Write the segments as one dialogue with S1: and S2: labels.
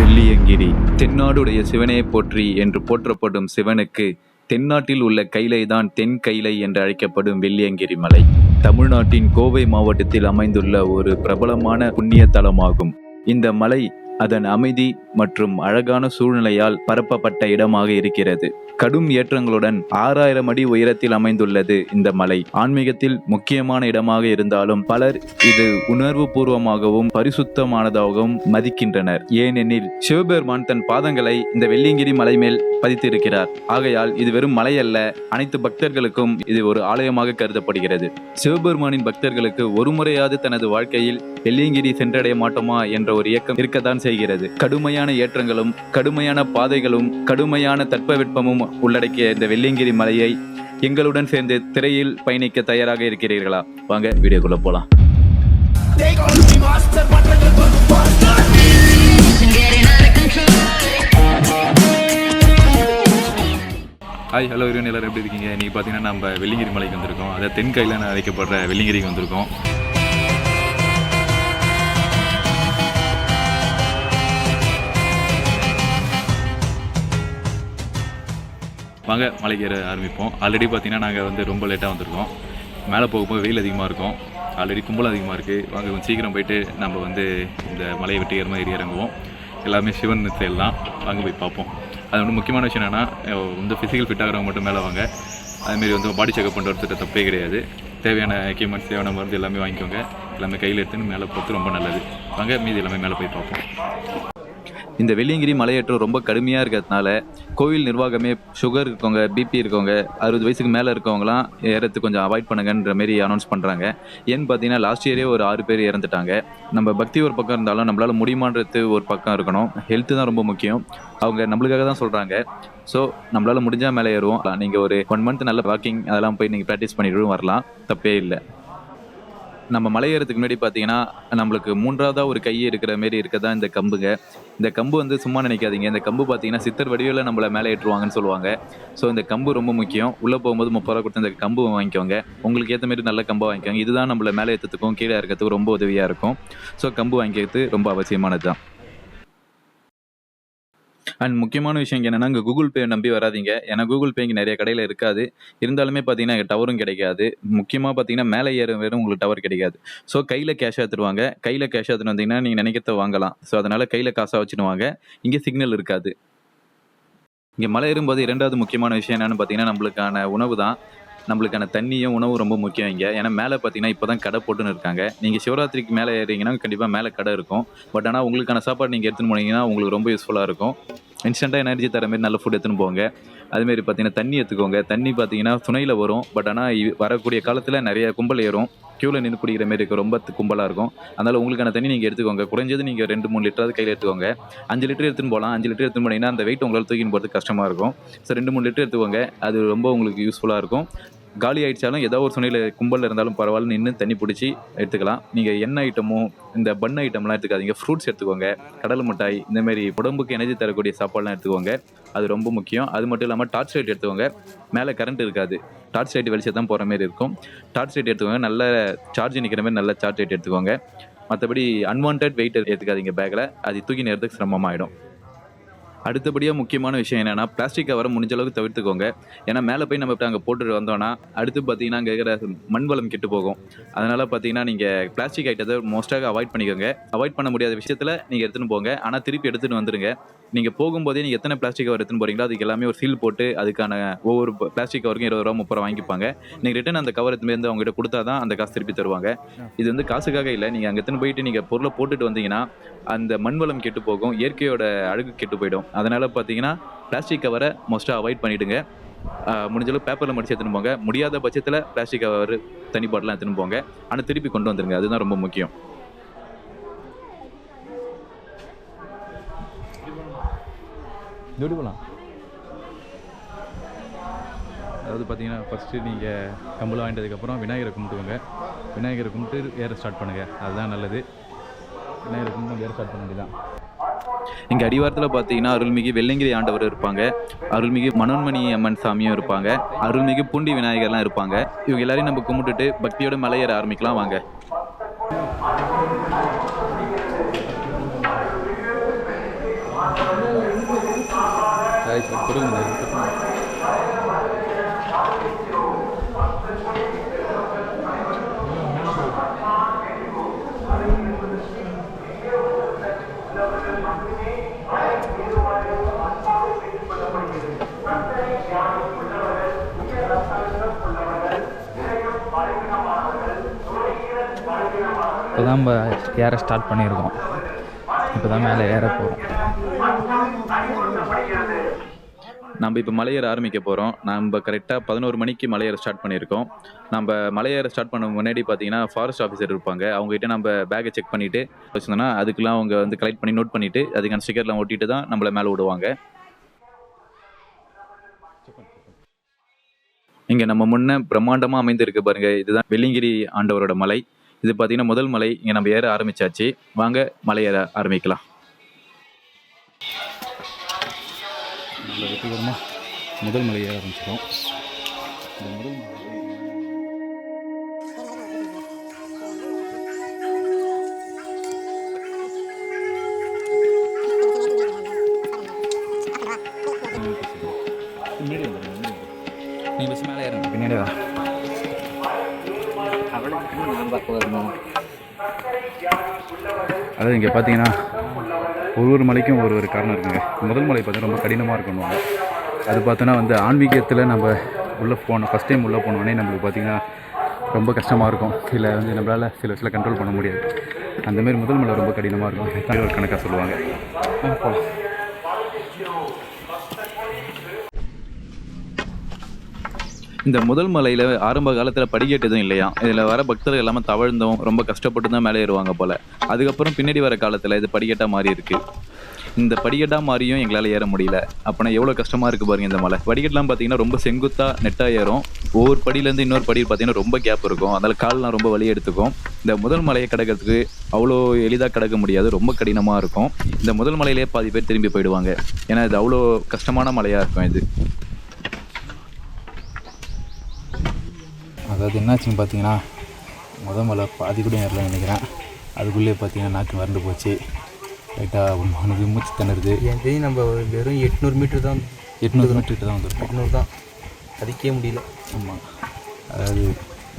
S1: வெள்ளியங்கிரி தென்னாடுடைய சிவனே போற்றி என்று போற்றப்படும் சிவனுக்கு தென்னாட்டில் உள்ள கைலைதான் தென் கைலை என்று அழைக்கப்படும் வெள்ளியங்கிரி மலை தமிழ்நாட்டின் கோவை மாவட்டத்தில் அமைந்துள்ள ஒரு பிரபலமான புண்ணிய தலமாகும். இந்த மலை அதன் அமைதி மற்றும் அழகான சூழ்நிலையால் பரப்பப்பட்ட இடமாக இருக்கிறது. கடும் ஏற்றங்களுடன் 6000 அடி உயரத்தில் அமைந்துள்ளது இந்த மலை. ஆன்மீகத்தில் முக்கியமான இடமாக இருந்தாலும் பலர் இது உணர்வு பூர்வமாகவும் பரிசுத்தமானதாகவும் மதிக்கின்றனர். ஏனெனில் சிவபெருமான் தன் பாதங்களை இந்த வெள்ளியங்கிரி மலை மேல் பதித்திருக்கிறார். ஆகையால் இது வெறும் மலை அல்ல, அனைத்து பக்தர்களுக்கும் இது ஒரு ஆலயமாக கருதப்படுகிறது. சிவபெருமானின் பக்தர்களுக்கு ஒரு முறையாவது தனது வாழ்க்கையில் வெள்ளியங்கிரி சென்றடைய மாட்டோமா என்ற ஒரு இயக்கம் இருக்கத்தான் செய்கிறது. கடுமையான ஏற்றங்களும் கடுமையான பாதைகளும் கடுமையான தட்பவெப்பமும் உள்ளடக்கிய இந்த வெள்ளியங்கிரி மலையை எங்களுடன் சேர்ந்து திரையில் பயணிக்க தயாராக இருக்கிறீர்களா? வாங்க வீடியோக்குள்ள போலாம். ஹாய், ஹலோ இவன் எல்லாரும் எப்படி இருக்கீங்க? இன்றைக்கி பார்த்தீங்கன்னா நம்ம வெள்ளியங்கிரி மலைக்கு வந்திருக்கோம். அதாவது தென்கையில் அழைக்கப்படுற வெள்ளியங்கிரிக்கு வந்திருக்கோம். வாங்க மலைக்கு ஏற ஆரம்பிப்போம். ஆல்ரெடி பார்த்தீங்கன்னா நாங்கள் ரொம்ப லேட்டாக வந்திருக்கோம். மேலே போகும்போது வெயில் அதிகமாக இருக்கும், ஆல்ரெடி கும்பல் அதிகமாக இருக்குது. வாங்க கொஞ்சம் சீக்கிரம் போயிட்டு நம்ம இந்த மலையை விட்டு ஏற மாதிரி இறங்குவோம். எல்லாமே சிவன் செயல் தான். வாங்க போய் பார்ப்போம். அது வந்து முக்கியமான விஷயம் என்னென்னா, ஃபிசிக்கல் ஃபிட் ஆகிறவங்க மட்டும் மேலே வாங்க. அதுமாரி பாடி செக்அப் பண்ணுறதுக்கு தப்பே கிடையாது. தேவையான எக்யூப்மெண்ட்ஸ், தேவையான மருந்து எல்லாமே வாங்கிக்கோங்க. எல்லாமே கையில் எடுத்துன்னு மேலே போகிறது ரொம்ப நல்லது. வாங்க மீதி எல்லாமே மேலே போய் பார்ப்போம். இந்த வெள்ளியங்கிரி மலையேற்றம் ரொம்ப கடுமையாக இருக்கிறதுனால கோவில் நிர்வாகமே சுகர் இருக்கவங்க, பிபி இருக்கவங்க, 60 வயசுக்கு மேலே இருக்கவங்களாம் ஏறத்துக்கு கொஞ்சம் அவாய்ட் பண்ணுங்கன்ற மாரி அனௌன்ஸ் பண்ணுறாங்க. ஏன்னு பார்த்தீங்கன்னா லாஸ்ட் இயரே ஒரு 6 பேர் இறந்துட்டாங்க. நம்ம பக்தி ஒரு பக்கம் இருந்தாலும் நம்மளால் முடியுமான்றது ஒரு பக்கம் இருக்கணும். ஹெல்த்து தான் ரொம்ப முக்கியம். அவங்க நம்மளுக்காக தான் சொல்கிறாங்க. ஸோ நம்மளால் முடிஞ்சால் மேலே ஏறுவோம். நீங்கள் ஒரு 1 மந்த் நல்ல வாக்கிங் அதெல்லாம் போய் நீங்கள் ப்ராக்டிஸ் பண்ணிட்டு வரலாம், தப்பே இல்லை. நம்ம மலை ஏறதுக்கு முன்னாடி பார்த்தீங்கன்னா நம்மளுக்கு 3ஆவதாக ஒரு கை இருக்கிற மாரி இருக்கதான் இந்த கம்புங்க. இந்த கம்பு சும்மா நினைக்காதீங்க. இந்த கம்பு பார்த்தீங்கன்னா சித்தர் வடிவில் நம்மளை மேலே ஏற்றுவாங்கன்னு சொல்லுவாங்க. ஸோ இந்த கம்பு ரொம்ப முக்கியம். உள்ளே போகும்போது 30 ரூபா கொடுத்து இந்த கம்பு வாங்கிக்கோங்க. உங்களுக்கு ஏற்ற மாரி நல்ல கம்பை வாங்கிக்கோங்க. இதுதான் நம்மளை மேலே ஏற்றத்துக்கும் கீழே இருக்கிறதுக்கும் ரொம்ப உதவியாக இருக்கும். ஸோ கம்பு வாங்கிக்கிறது ரொம்ப அவசியமானது தான். அண்ட் முக்கியமான விஷயம் என்னென்னா, இங்கே கூகுள் பே நம்பி வராதிங்க. ஏன்னா கூகுள் பே இங்கே நிறைய கடையில் இருக்காது. இருந்தாலுமே பார்த்தீங்கன்னா இங்கே டவரும் கிடைக்காது. முக்கியமாக பார்த்தீங்கன்னா மேலே ஏறும் உங்களுக்கு டவர் கிடைக்காது. ஸோ கையில் கேஷாக எடுத்துருவாங்க. கையில் கேஷாக எடுத்துன்னு வந்தீங்கன்னா நீங்கள் நினைக்கிறத வாங்கலாம். ஸோ அதனால் கையில் காசாக வச்சுன்னு வாங்க. இங்கே சிக்னல் இருக்காது. இங்கே மலை ஏறும்போது 2வது முக்கியமான விஷயம் என்னென்னு பார்த்தீங்கன்னா நம்மளுக்கான உணவு தான். நம்மளுக்கான தண்ணியும் உணவும் ரொம்ப முக்கியம் இங்கே. ஏன்னா மேலே பார்த்தீங்கன்னா இப்போ தான் கடை போட்டுன்னு இருக்காங்க. நீங்கள் சிவராத்திரிக்கு மேலே ஏறிங்கன்னா கண்டிப்பாக மேலே கடை இருக்கும். பட் ஆனால் உங்களுக்கான சாப்பாடு நீங்கள் எடுத்துன்னு போனீங்கன்னா உங்களுக்கு ரொம்ப யூஸ்ஃபுல்லாக இருக்கும். இன்ஸ்டண்ட்டாக எனர்ஜி தர மாரி நல்ல ஃபுட் எடுத்துன்னு போங்க. அதுமாரி பார்த்தீங்கன்னா தண்ணி எடுத்துக்கோங்க. தண்ணி பார்த்தீங்கன்னா துணையில் வரும். பட் ஆனால் வரக்கூடிய காலத்தில் நிறைய கும்பல் ஏறும். க்யூவில் நின்று குடிக்கிற மாரி இருக்கும். ரொம்ப கும்பலாக இருக்கும். அதனால் உங்களுக்கான தண்ணி நீங்கள் எடுத்துக்கோங்க. குறைஞ்சது நீங்கள் 2-3 லிட்டராவது கையில் எடுத்துக்கோங்க. 5 லிட்டர் எடுத்துன்னு போகலாம். 5 லிட்டர் எடுத்துன்னு போனீங்கன்னா அந்த வெயிட் உங்களால் தூக்கின்னு போகிறது கஷ்டமாக இருக்கும். ஸோ 2-3 லிட்டர் எடுத்துக்கோங்க. அது ரொம்ப உங்களுக்கு யூஸ்ஃபுல்லாக இருக்கும். காலி ஆகிடுச்சாலும் ஏதோ ஒரு சுனையில் கும்பலில் இருந்தாலும் பரவாயில்ல, நின்று தண்ணி பிடிச்சி எடுத்துக்கலாம். நீங்கள் எண்ணெய் ஐட்டமும் இந்த பன் ஐட்டம்லாம் எடுத்துக்காதீங்க. ஃப்ரூட்ஸ் எடுத்துக்கோங்க. கடலை மிட்டாய், இந்தமாரி உடம்புக்கு எனர்ஜி தரக்கூடிய சாப்பாடுலாம் எடுத்துக்கோங்க. அது ரொம்ப முக்கியம். அது மட்டும் இல்லாமல் டார்ச் லைட் எடுத்துக்கோங்க. மேலே கரண்ட் இருக்காது. டார்ச் லைட் வெளிச்சம் தான் போகிற மாரி இருக்கும். டார்ச் லைட் எடுத்துக்கோங்க. நல்ல சார்ஜ் நிற்கிற மாதிரி நல்ல சார்ஜ் லைட் எடுத்துக்கோங்க. மற்றபடி அன்வான்ட் வெயிட் எடுத்துக்காதீங்க பேக்கில். அது தூக்கி நேரத்துக்கு சிரமமாகிடும். அடுத்தபடியாக முக்கியமான விஷயம் என்னென்னா, பிளாஸ்டிக் கவரை முடிஞ்ச அளவுக்கு தவிர்த்துக்கோங்க. ஏன்னா மேலே போய் நம்ம அங்கே போட்டுட்டு வந்தோன்னா அடுத்து பார்த்தீங்கன்னா அங்கே இருக்கிற மண் வளம் கெட்டு போகும். அதனால் பார்த்தீங்கன்னா நீங்கள் பிளாஸ்டிக் ஐட்டத்தை மோஸ்ட்டாக அவாய்ட் பண்ணிக்கோங்க. அவாய்ட் பண்ண முடியாத விஷயத்தில் நீங்கள் எடுத்துன்னு போங்க. ஆனால் திருப்பி எடுத்துகிட்டு வந்துடுங்க. நீங்கள் போகும்போதே நீங்கள் எத்தனை பிளாஸ்டிக் கவர் எடுத்துன்னு போகிறீங்களோ அதுக்கு எல்லாமே ஒரு சீல் போட்டு அதுக்கான ஒவ்வொரு பிளாஸ்டிக் கவருக்கும் 20 ரூபா 30 ரூபா வாங்கிப்பாங்க. நீங்கள் ரிட்டன் அந்த கவர் எடுத்துலேருந்து அவங்ககிட்ட கொடுத்தா தான் அந்த காசு திருப்பி தருவாங்க. இது காசுக்காக இல்லை. நீங்கள் அங்கே எடுத்துன்னு போயிட்டு நீங்கள் பொருளை போட்டுட்டு வந்தீங்கன்னா அந்த மண் வளம் கெட்டு போகும். இயற்கையோட அழகு கெட்டு போயிடும். அதனால் பார்த்தீங்கன்னா பிளாஸ்டிக் கவரை மோஸ்ட்டாக அவாய்ட் பண்ணிவிடுங்க. முடிஞ்சளவு பேப்பரில் மடிச்சு எடுத்துன்னு போங்க. முடியாத பட்சத்தில் பிளாஸ்டிக் கவர், தண்ணி பாட்டிலாம் எடுத்துன்னு போங்க. ஆனால் திருப்பி கொண்டு வந்துடுங்க. அதுதான் ரொம்ப முக்கியம். அதாவது பார்த்தீங்கன்னா ஃபஸ்ட்டு நீங்கள் கம்பளம் வாங்கிட்டதுக்கப்புறம் விநாயகரை கும்பிட்டுக்கோங்க. விநாயகரை கும்பிட்டு ஏற ஸ்டார்ட் பண்ணுங்கள். அதுதான் நல்லது. விநாயகரை கும்பிட்டு ஏற ஸ்டார்ட் பண்ண வேண்டியதான். இங்கே அடிவாரத்தில் பார்த்தீங்கன்னா அருள்மிகு வெள்ளியங்கிரி ஆண்டவர் இருப்பாங்க. அருள்மிகு மனோன்மணி அம்மன் சாமியும் இருப்பாங்க. அருள்மிகு பூண்டி விநாயகர்லாம் இருப்பாங்க. இவங்க எல்லாரையும் நம்ம கும்பிட்டுட்டு பக்தியோட மலை ஏற ஆரம்பிக்கலாம். வாங்க.
S2: இப்போ தான் நம்ம ஏற ஸ்டார்ட் பண்ணியிருக்கோம். இப்போ தான் மேலே ஏற போகிறோம்.
S1: நம்ம இப்போ மலையேற ஆரம்பிக்க போகிறோம். நம்ம கரெக்டாக 11 மணிக்கு மலையேற ஸ்டார்ட் பண்ணியிருக்கோம். நம்ம மலையேற ஸ்டார்ட் பண்ண முன்னாடி பார்த்தீங்கன்னா ஃபாரஸ்ட் ஆஃபீஸர் இருப்பாங்க. அவங்ககிட்ட நம்ம பேக்கை செக் பண்ணிவிட்டு வச்சுருந்தோன்னா அதுக்கெலாம் அவங்க வந்து கலெக்ட் பண்ணி நோட் பண்ணிவிட்டு அதுக்கான ஸ்டிக்கர்லாம் ஒட்டிட்டு தான் நம்மளை மேலே விடுவாங்க. இங்கே நம்ம முன்னே பிரம்மாண்டமாக அமைந்திருக்கு பாருங்கள், இதுதான் வெள்ளிங்கிரி ஆண்டவரோட மலை. இது பார்த்தீங்கன்னா முதல் மலை. இங்கே நம்ம ஏற ஆரம்பித்தாச்சு. வாங்க மலை ஏற ஆரம்பிக்கலாம்.
S2: நம்ம வெற்றிகரமாக முதல் மலை ஏற ஆரம்பிச்சிட்டோம். இந்த முதல் மலை நீங்கள் பஸ் மேலே ஏறுங்க, பின்னாடி வா. அதாவது இங்கே பார்த்தீங்கன்னா ஒரு மலைக்கும் ஒரு காரணம் இருக்குங்க. முதல் மலை பார்த்தா ரொம்ப கடினமாக இருக்கணும். அது பார்த்தோன்னா வந்து ஆன்மீகத்தில் நம்ம உள்ளே போனோம், ஃபஸ்ட் டைம் உள்ளே போனோடனே நம்மளுக்கு பார்த்திங்கன்னா ரொம்ப கஷ்டமாக இருக்கும். சில வந்து நம்மளால் சில விஷயம் கண்ட்ரோல் பண்ண முடியாது. அந்தமாரி முதல் மலை ரொம்ப கடினமாக இருக்கும். ஒரு கணக்காக சொல்லுவாங்க. போகலாம்.
S1: இந்த முதல் மலையில் ஆரம்ப காலத்தில் படிக்கட்டு எதுவும் இல்லையா. இதில் வர பக்தர்கள் எல்லாமே தவழ்ந்தும் ரொம்ப கஷ்டப்பட்டு தான் மேலே ஏறுவாங்க போல். அதுக்கப்புறம் பின்னாடி வர காலத்தில் இது படிக்கட்டாக மாறி இருக்குது. இந்த படிக்கட்டாக மாறியும் எங்களால் ஏற முடியல. அப்போனா எவ்வளோ கஷ்டமாக இருக்குது பாருங்கள். இந்த மலை படிக்கட்டுலாம் பார்த்தீங்கன்னா ரொம்ப செங்குத்தாக நெட்டாக ஏறும். ஒவ்வொரு படியிலேருந்து இன்னொரு படி பார்த்தீங்கன்னா ரொம்ப கேப் இருக்கும். அதனால் கால்லாம் ரொம்ப வலி எடுத்துக்கும். இந்த முதல் மலையை கடக்கிறதுக்கு அவ்வளோ எளிதாக கடக்க முடியாது, ரொம்ப கடினமாக இருக்கும். இந்த முதல் மலையிலே பாதி பேர் திரும்பி போயிடுவாங்க. ஏன்னா இது அவ்வளோ கஷ்டமான மலையாக இருக்கும் இது.
S2: அதாவது என்னாச்சுன்னு பார்த்தீங்கன்னா மலை பாதி கூட ஏறல நினைக்கிறேன். அதுக்குள்ளே பார்த்தீங்கன்னா நாக்கு வறண்டு போச்சு. லைட்டாக உனக்கு மூச்சு திணறுது.
S3: என் தெரியும் நம்ம வெறும் 800 மீட்டர் தான்
S2: 800 மீட்டர் தான் வந்துருக்கோம்.
S3: 800 தான், அதுக்கே முடியல.
S2: ஆமாம், அதாவது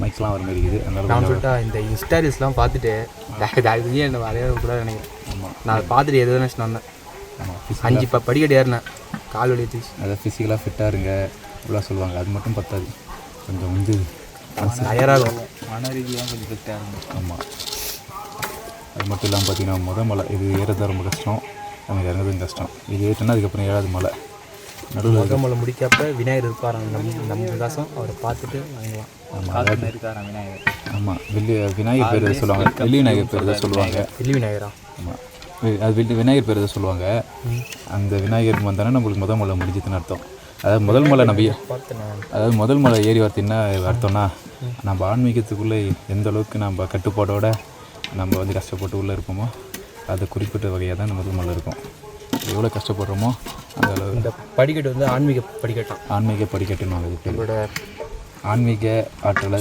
S2: மைக்ஸ்லாம் வர மாதிரி இருக்குது.
S3: நான் சொல்லிட்டா இந்த இன்ஸ்டாரிஸ்லாம் பார்த்துட்டு அதுலேயே என்ன வரைய கூட நினைக்கிறேன்.
S2: ஆமாம்,
S3: நான் பார்த்துட்டு எது நினச்சிட்டு வந்தேன்.
S2: ஆமாம்,
S3: 5 படிக்கட்டு ஏறினேன், கால் வலி எடுத்துச்சு.
S2: அதாவது ஃபிசிக்கலாக ஃபிட்டாக இருங்க அப்படிலாம் சொல்லுவாங்க. அது மட்டும் பத்தாது, கொஞ்சம் வந்து
S3: தயாராகும்,
S2: மன ரீதியாக கொஞ்சம் ஃபிட்டாக இருக்கும். ஆமாம், அது மட்டும் இல்லாமல் பார்த்தீங்கன்னா முதல் மலை இது ஏறது ரொம்ப கஷ்டம், நமக்கு இறங்குறதும் கஷ்டம். இது ஏற்றினா அதுக்கப்புறம் 7வது மலை. நடுவில்
S3: முதல் மலை முடிக்கப்ப விநாயகர் இருப்பார். நம்ம விகாசம் அவரை பார்த்துட்டு வாங்கலாம்.
S2: ஆமாம், இருக்காரா விநாயகர்? ஆமாம், விநாயகர் பேர் எதை சொல்லுவாங்க, வெள்ளி விநாயகர் பேர் எதை சொல்லுவாங்க.
S3: வெள்ளி விநாயகரா?
S2: ஆமாம், அது விநாயகர் பேர் எதை சொல்லுவாங்க. அந்த விநாயகர் வந்தானே நம்மளுக்கு முதல் மலை முடிஞ்சதுன்னு அர்த்தம். அதாவது முதல் மலை அதாவது முதல் மலை ஏறி வரது என்ன அர்த்தம்னா, நம்ம ஆன்மீகத்துக்குள்ளே எந்த அளவுக்கு நம்ம கட்டுப்பாடோடு நம்ம வந்து கஷ்டப்பட்டு உள்ளே இருப்போமோ அதை குறிப்பிட்ட வகையாக தான் முதல் மலை இருக்கும். எவ்வளோ கஷ்டப்படுறோமோ அந்த அளவு.
S3: இந்த படிக்கட்டு வந்து ஆன்மீக படிக்கட்டுன்னு
S2: அது
S3: நம்மளோட
S2: ஆன்மீக ஆற்றலை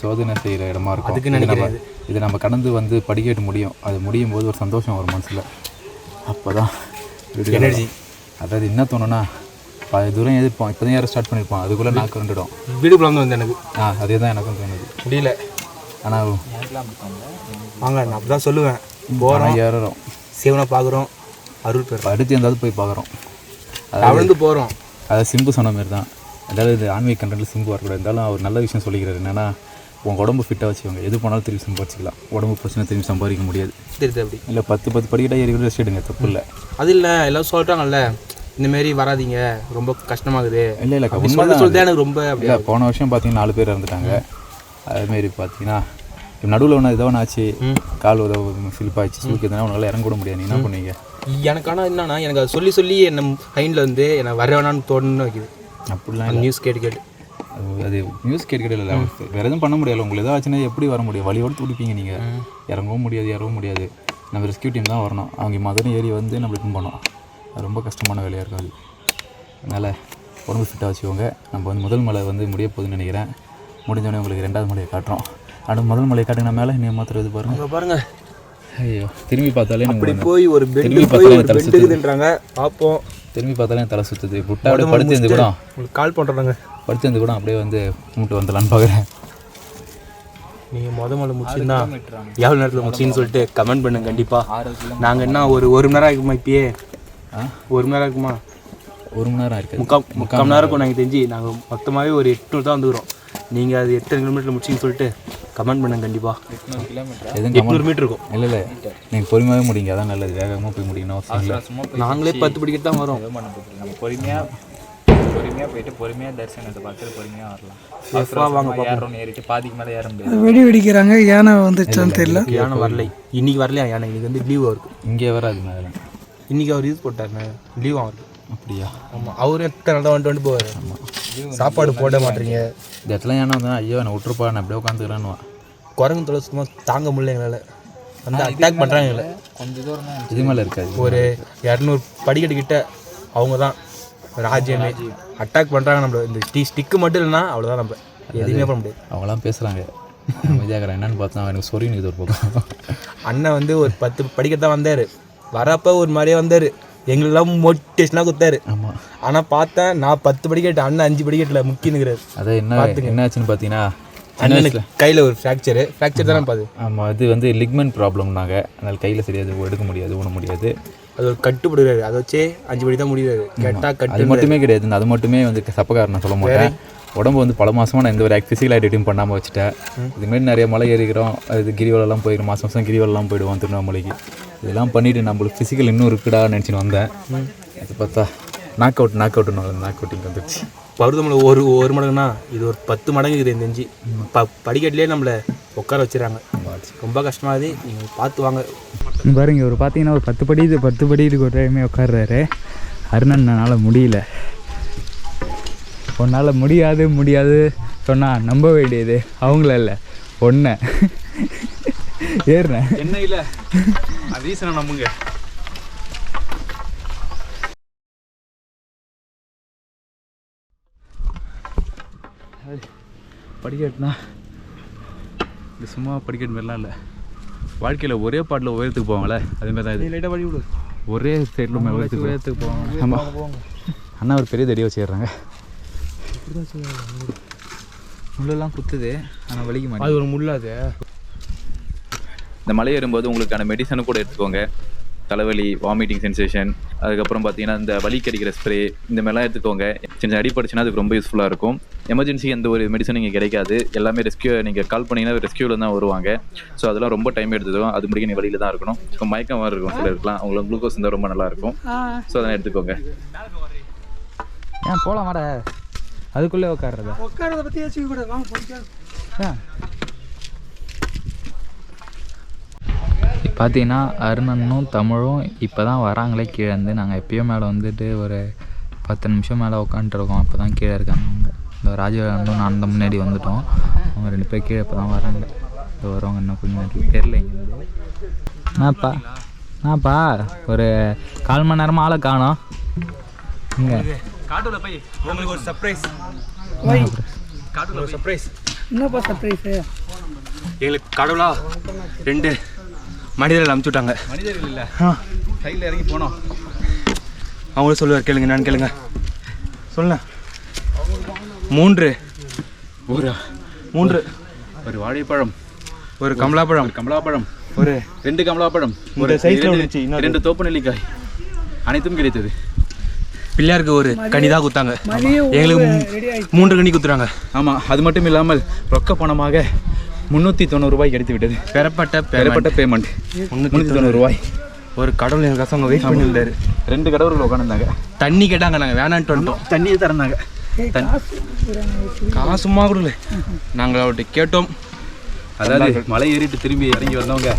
S2: சோதனை செய்கிற இடமா இருக்கும்.
S3: அதுக்கு நினைக்கிறேன்
S2: இதை நம்ம கடந்து வந்து படிக்கட்டு முடியும். அது முடியும் போது ஒரு சந்தோஷம் வரும் மனசில். அப்போ தான்
S3: எனர்ஜி.
S2: அதாவது என்ன தோணுன்னா, பாதி தூரம் எதிர்ப்போம், இப்போ தான் யாரும் ஸ்டார்ட் பண்ணியிருப்பான், அதுக்குள்ளே நாக்கு வந்துடும்.
S3: வீடுக்குள்ள வந்து எனக்கு
S2: அதே தான் எனக்கும் தோணுது.
S3: முடியல.
S2: ஆனால்
S3: வாங்க, நான் அப்படி தான் சொல்லுவேன். போகிறோம்,
S2: ஏறுறோம்,
S3: சிவனை பார்க்குறோம், அருள் பெறுறோம்,
S2: அடுத்து இருந்தாலும் போய் பார்க்குறோம்,
S3: தவழ்ந்து போகிறோம்.
S2: அதாவது சிம்பு சொன்ன மாதிரி தான். அதாவது இது ஆன்மீக கண்டென்ட்டில் சிம்பு வரக்கூடாது. இருந்தாலும் அவர் நல்ல விஷயம் சொல்லிக்கிறார். என்னென்னா, உங்கள் உடம்பு ஃபிட்டாக வச்சுக்கோங்க, எது போனாலும் திரும்பி சம்பாதிச்சிக்கலாம். உடம்பு பிரச்சனை திரும்பி சம்பாதிக்க முடியாது.
S3: தெரியுது அப்படி
S2: இல்லை 10 படிக்கிட்டே ஏறி ரெஸ்ட் எடுங்க, தப்பு இல்லை.
S3: அது இல்லை, எல்லாம் சொல்கிறாங்கல்ல இந்தமாரி வராதிங்க, ரொம்ப கஷ்டமாகுது.
S2: இல்லை
S3: சொல்லிட்டு எனக்கு ரொம்ப
S2: அப்படியே. போன வருஷம் பார்த்தீங்கன்னா 4 பேர் இறந்துட்டாங்க. அதுமாரி பார்த்தீங்கன்னா நடுவில் ஒன்று ஏதோ ஒன்று ஆச்சு, கால் உதவு சிலிப்பாச்சு, சுருக்கு எதுனா உங்களால் இறங்க கூட முடியாது. நீங்கள் என்ன பண்ணுவீங்க?
S3: எனக்கு ஆனால் என்னன்னா, எனக்கு அதை சொல்லி என்ன மைண்டில் வந்து எனக்கு வர வேணான்னு தோணுன்னு வைக்குது.
S2: அப்படிலாம்
S3: நியூஸ் கேட்டு
S2: அது நியூஸ் கேட்டு இல்லை, வேறு எதுவும் பண்ண முடியாது. உங்களுக்கு எதாவது ஆச்சுன்னா எப்படி வர முடியும்? வழியோடு துடிப்பீங்க நீங்கள். இறங்கவும் முடியாது, ஏறவும் முடியாது. நம்ம ரெஸ்கியூ டீம் தான் வரணும். அவங்க மதுரை ஏறி வந்து நம்மளுக்கு பண்ணோம். அது ரொம்ப கஷ்டமான வேலையாக இருக்கும். அது அதனால் உடம்பு ஃபிட்டாக வச்சுக்கோங்க. நம்ம வந்து முதல் மலை வந்து முடிய போகுதுன்னு நினைக்கிறேன். முடிஞ்சோடனே உங்களுக்கு 2வது மலையை காட்டுறோம். ஆனால் முதல் மலையை காட்டுங்க, மேலே இன்னும் மாத்திரம் இது
S3: பாருங்கள்.
S2: ஐயோ, திரும்பி பார்த்தாலே
S3: அப்படி போய் ஒரு பெட்டுக்குதுன்றாங்க. பார்ப்போம்,
S2: திரும்பி பார்த்தாலே தலை சுற்றுது புட்டா அப்படியே படுத்து கூட
S3: உங்களுக்கு கால் பண்ணுறாங்க.
S2: படுத்து கூட அப்படியே வந்து கும்பிட்டு வந்துடலான்னு பார்க்குறேன்.
S3: நீங்கள் முதல்ல முடிச்சுன்னா எவ்வளோ நேரத்தில் முடிச்சின்னு சொல்லிட்டு கமெண்ட் பண்ணுங்க கண்டிப்பாக. நாங்கள் என்ன ஒரு மணி நேரம் ஆகுமா இப்பயே? 1 மணி நேரம் இருக்குமா?
S2: 1 மணி நேரம் இருக்குது.
S3: முக்கால் மணி நேரம் இருக்கும். நாங்கள் தெரிஞ்சு நாங்கள் மொத்தமாகவே ஒரு 8 தான் வந்துக்கிறோம். நீங்கள் அது எத்தனை கிலோமீட்டர் முடிச்சின்னு சொல்லிட்டு கமெண்ட் பண்ணுங்க கண்டிப்பாக. 800 மீட்டர் இருக்கும்.
S2: இல்லை நீங்கள் பொறுமையாகவே முடிங்க, அதான் நல்லது. வேகமாக போய் முடிக்கணும்.
S3: நாங்களே 10 படிக்கிட்டு தான் வரோம்.
S4: நம்ம பொறுமையாக போயிட்டு பொறுமையாக தரிசனத்தை பார்த்துட்டு பொறுமையாக வரலாம்.
S3: சேஃபாக வாங்க.
S4: ஏறோன்னு ஏறிட்டு பாதிக்கு மேலே ஏற முடியாது.
S5: வெடி வெடிக்கிறாங்க. யானை வந்துச்சான்னு தெரியல.
S3: யானை வரலை இன்னைக்கு, வரலையா யானை? இன்னைக்கு வந்து லீவ் இருக்கும்.
S2: இங்கே வராது மேலே.
S3: இன்னைக்கு அவர் யூஸ் போட்டாருண்ணே, லீவ் அவருக்கு.
S2: அப்படியா?
S3: ஆமாம், அவரும் எத்தனை தான் வந்துட்டு போவார். சாப்பாடு போட மாட்டீங்க.
S2: இந்த இடத்துல ஏன்னா வந்து ஐயோ என்னை விட்டுருப்பா நான் அப்படியே உட்காந்துக்கிறேன்னு.
S3: குரங்கு தொலை சுத்தமாக தாங்க முடியல எங்களால். வந்து அட்டாக் பண்ணுறாங்க எங்களை.
S4: கொஞ்சம் தூரம் தான்
S2: இது மேலே இருக்காது.
S3: ஒரு 200 படிக்கட்டு கிட்ட அவங்க தான் ராஜ்யமே அட்டாக் பண்ணுறாங்க. நம்மள இந்த ஸ்டிக்கு மட்டும் இல்லைன்னா அவ்வளோதான், நம்ம எதுவுமே பண்ண முடியாது.
S2: அவங்களாம் பேசுகிறாங்க அமைதியாகிறேன். என்னன்னு பார்த்தா எனக்கு சொரின்னு இது ஒரு பக்கம்.
S3: அண்ணன் வந்து ஒரு 10 படிக்கட்டு தான் வந்தார். வரப்போ ஒரு மாதிரியே வந்தார், எங்களெல்லாம் மோட்டிவேஷனாக கொடுத்தாரு.
S2: ஆமாம்.
S3: ஆனால் பார்த்தேன் நான் 10 படிக்கட்டு, அண்ணன் 5 படிக்கட்டில் முக்கினுங்கிறாரு.
S2: அதை என்னாச்சுன்னு பார்த்தீங்கன்னா
S3: அண்ணனுக்கு கையில் ஒரு ஃப்ராக்சர் தானே பாது.
S2: ஆமாம், அது வந்து லிக்மெண்ட் ப்ராப்ளம்னாங்க. அதனால் கையில் சரியாது எடுக்க முடியாது, ஊன முடியாது.
S3: அது ஒரு கட்டுப்படுறாரு. அதை வச்சே 5 படி தான் முடியாது. கேட்டால் கட்டு
S2: அது மட்டுமே கிடையாது. அது மட்டுமே வந்து சப்பக்காரன் சொல்ல மாட்டேன். உடம்பு வந்து பல மாதமாக நான் எந்த ஒரு ஃபிசிக்கல் ஆக்டிவிட்டியும் பண்ணாமல் வச்சுட்டேன். இதுமாரி நிறைய மலை ஏறிக்கிறோம். இது கிரிவலெல்லாம் போயிடும். மாதம் கிரிவலெல்லாம் போயிடுவோம் திருவண்ணாமலைக்கு. இதெல்லாம் பண்ணிவிட்டு நம்மளுக்கு ஃபிசிக்கல் இன்னும் இருக்குடா நினச்சின்னு வந்தேன். அது பார்த்தா நாக் அவுட்டிங் வந்துடுச்சு.
S3: பருவமலை ஒரு மடங்குனா இது ஒரு 10 மடங்கு இது தெரிஞ்சு. படிக்கட்டிலே நம்மளை உட்கார வச்சுறாங்க. ரொம்ப கஷ்டமாகுது. நீங்கள் பார்த்து வாங்க.
S5: பாருங்க, ஒரு பார்த்தீங்கன்னா ஒரு 10 படிக்கு ஒரு டைமே உட்காடுறாரு. அருணனால் முடியல. உன்னால் முடியாது சொன்னால் நம்ப வேண்டியது அவங்கள இல்லை ஒன்றை ஏறினேன்.
S2: என்ன இல்லை அது ரீசனை நம்புங்க. படிக்கட்டுனா இது சும்மா படிக்கட்டு மாதிரிலாம் இல்லை. வாழ்க்கையில் ஒரே பாட்டில் உயரத்துக்கு போவாங்களே அதேமாதிரி தான் இது.
S3: லைட்டாக படி விடு.
S2: ஒரே சைடில் உயரத்துக்கு போவாங்க. ஆமாம், அண்ணா ஒரு பெரிய தடி வச்சுடுறாங்க.
S4: முள்ளெல்லாம் குத்துது ஆனால் வலிக்க மாட்டேன்.
S3: அது ஒரு முள்ளாது.
S1: இந்த மலை ஏறும்போது உங்களுக்கான மெடிசனும் கூட எடுத்துக்கோங்க. தலைவலி, வாமிட்டிங் சென்சேஷன், அதுக்கப்புறம் பார்த்தீங்கன்னா இந்த வலி கிடைக்கிற ஸ்ப்ரே, இந்த மாதிரிலாம் எடுத்துக்கோங்க. சின்ன அடிப்பட்டுச்சுன்னா அதுக்கு ரொம்ப யூஸ்ஃபுல்லாக இருக்கும். எமர்ஜென்சி எந்த ஒரு மெடிசனும் இங்கே கிடைக்காது. எல்லாமே ரெஸ்கியூ, நீங்கள் கால் பண்ணிங்கன்னா ரெஸ்கியூவில் தான் வருவாங்க. ஸோ அதெல்லாம் ரொம்ப டைம் எடுத்துக்கும். அது முடிக்க நீ வழியில் தான் இருக்கணும். இப்போ மயக்கம் மாதிரி இருக்கும் சில இருக்கலாம். அவங்களுக்கு குளுக்கோஸ் இருந்தால் ரொம்ப நல்லாயிருக்கும். ஸோ அதெல்லாம் எடுத்துக்கோங்க.
S4: ஏன் போகலாம் மாட, அதுக்குள்ளே உட்காடுறதா?
S5: பற்றி யோசிக்க கூடாது. வாங்க போய்க்கலாம்.
S4: பார்த்தீங்கன்னா அருணனும் தமிழும் இப்போ தான் வராங்களே கீழே இருந்து. நாங்கள் எப்பயும் மேலே வந்துட்டு ஒரு 10 நிமிஷம் மேலே உட்காந்துருக்கோம். இப்போ தான் கீழே இருக்காங்க அவங்க. இந்த ராஜவனும் நான் அந்த முன்னாடி வந்துட்டோம். அவங்க 2 பேர் கீழே இப்போ தான் வராங்க. இப்போ வருவாங்க இன்னும் கொஞ்சம் நேரத்தில். தெரில இங்கேருந்து. நான்ப்பா ஒரு 1/4 மணி நேரமாக ஆளை காணோம். இங்கே
S3: காட்டுல போய் உங்களுக்கு ஒரு சர்ப்ரைஸ். காட்டுல ஒரு சர்ப்ரைஸ்.
S5: என்னப்பா சர்ப்ரைஸு?
S3: எங்களுக்கு கடவுளா 2 மனிதர்கள் அனுப்பிச்சு விட்டாங்க.
S2: மனிதர்கள் இல்லை, சைடில் இறங்கி போனோம்.
S3: அவங்களும் சொல்லுவார், கேளுங்க. நான் கேளுங்க சொல்லுங்க. 3
S2: ஒரு வாழைப்பழம்,
S3: ஒரு கமலாப்பழம், ஒரு
S2: 2 கமலாப்பழம்,
S3: ஒரு சைஸ்ல வந்துச்சு.
S2: 2 தோப்பு நெல்லிக்காய், அனைத்தும் கிடைத்தது.
S3: பிள்ளையாருக்கு ஒரு கனி தான் குத்தாங்க. எங்களுக்கு 3 கனி குத்துறாங்க.
S2: ஆமாம், அது மட்டும் இல்லாமல் ரொக்க பணமாக 390 ரூபாய் கிடைத்து விட்டது. பெறப்பட்ட பேமெண்ட் 390 ரூபாய்.
S3: ஒரு கடவுள் எனக்கு அவங்க வெயிட் பண்ணியிருந்தாரு.
S2: 2 கடவுள் உட்காந்துருந்தாங்க.
S3: தண்ணி கேட்டாங்க, நாங்கள் வேணான்ட்டு வந்துட்டோம்.
S2: தண்ணியை திறந்தாங்க.
S3: காசுமா கொடுல நாங்கள் அவர்கிட்ட கேட்டோம்.
S2: அதாவது மலை ஏறிட்டு திரும்பி இறங்கி வந்தவங்க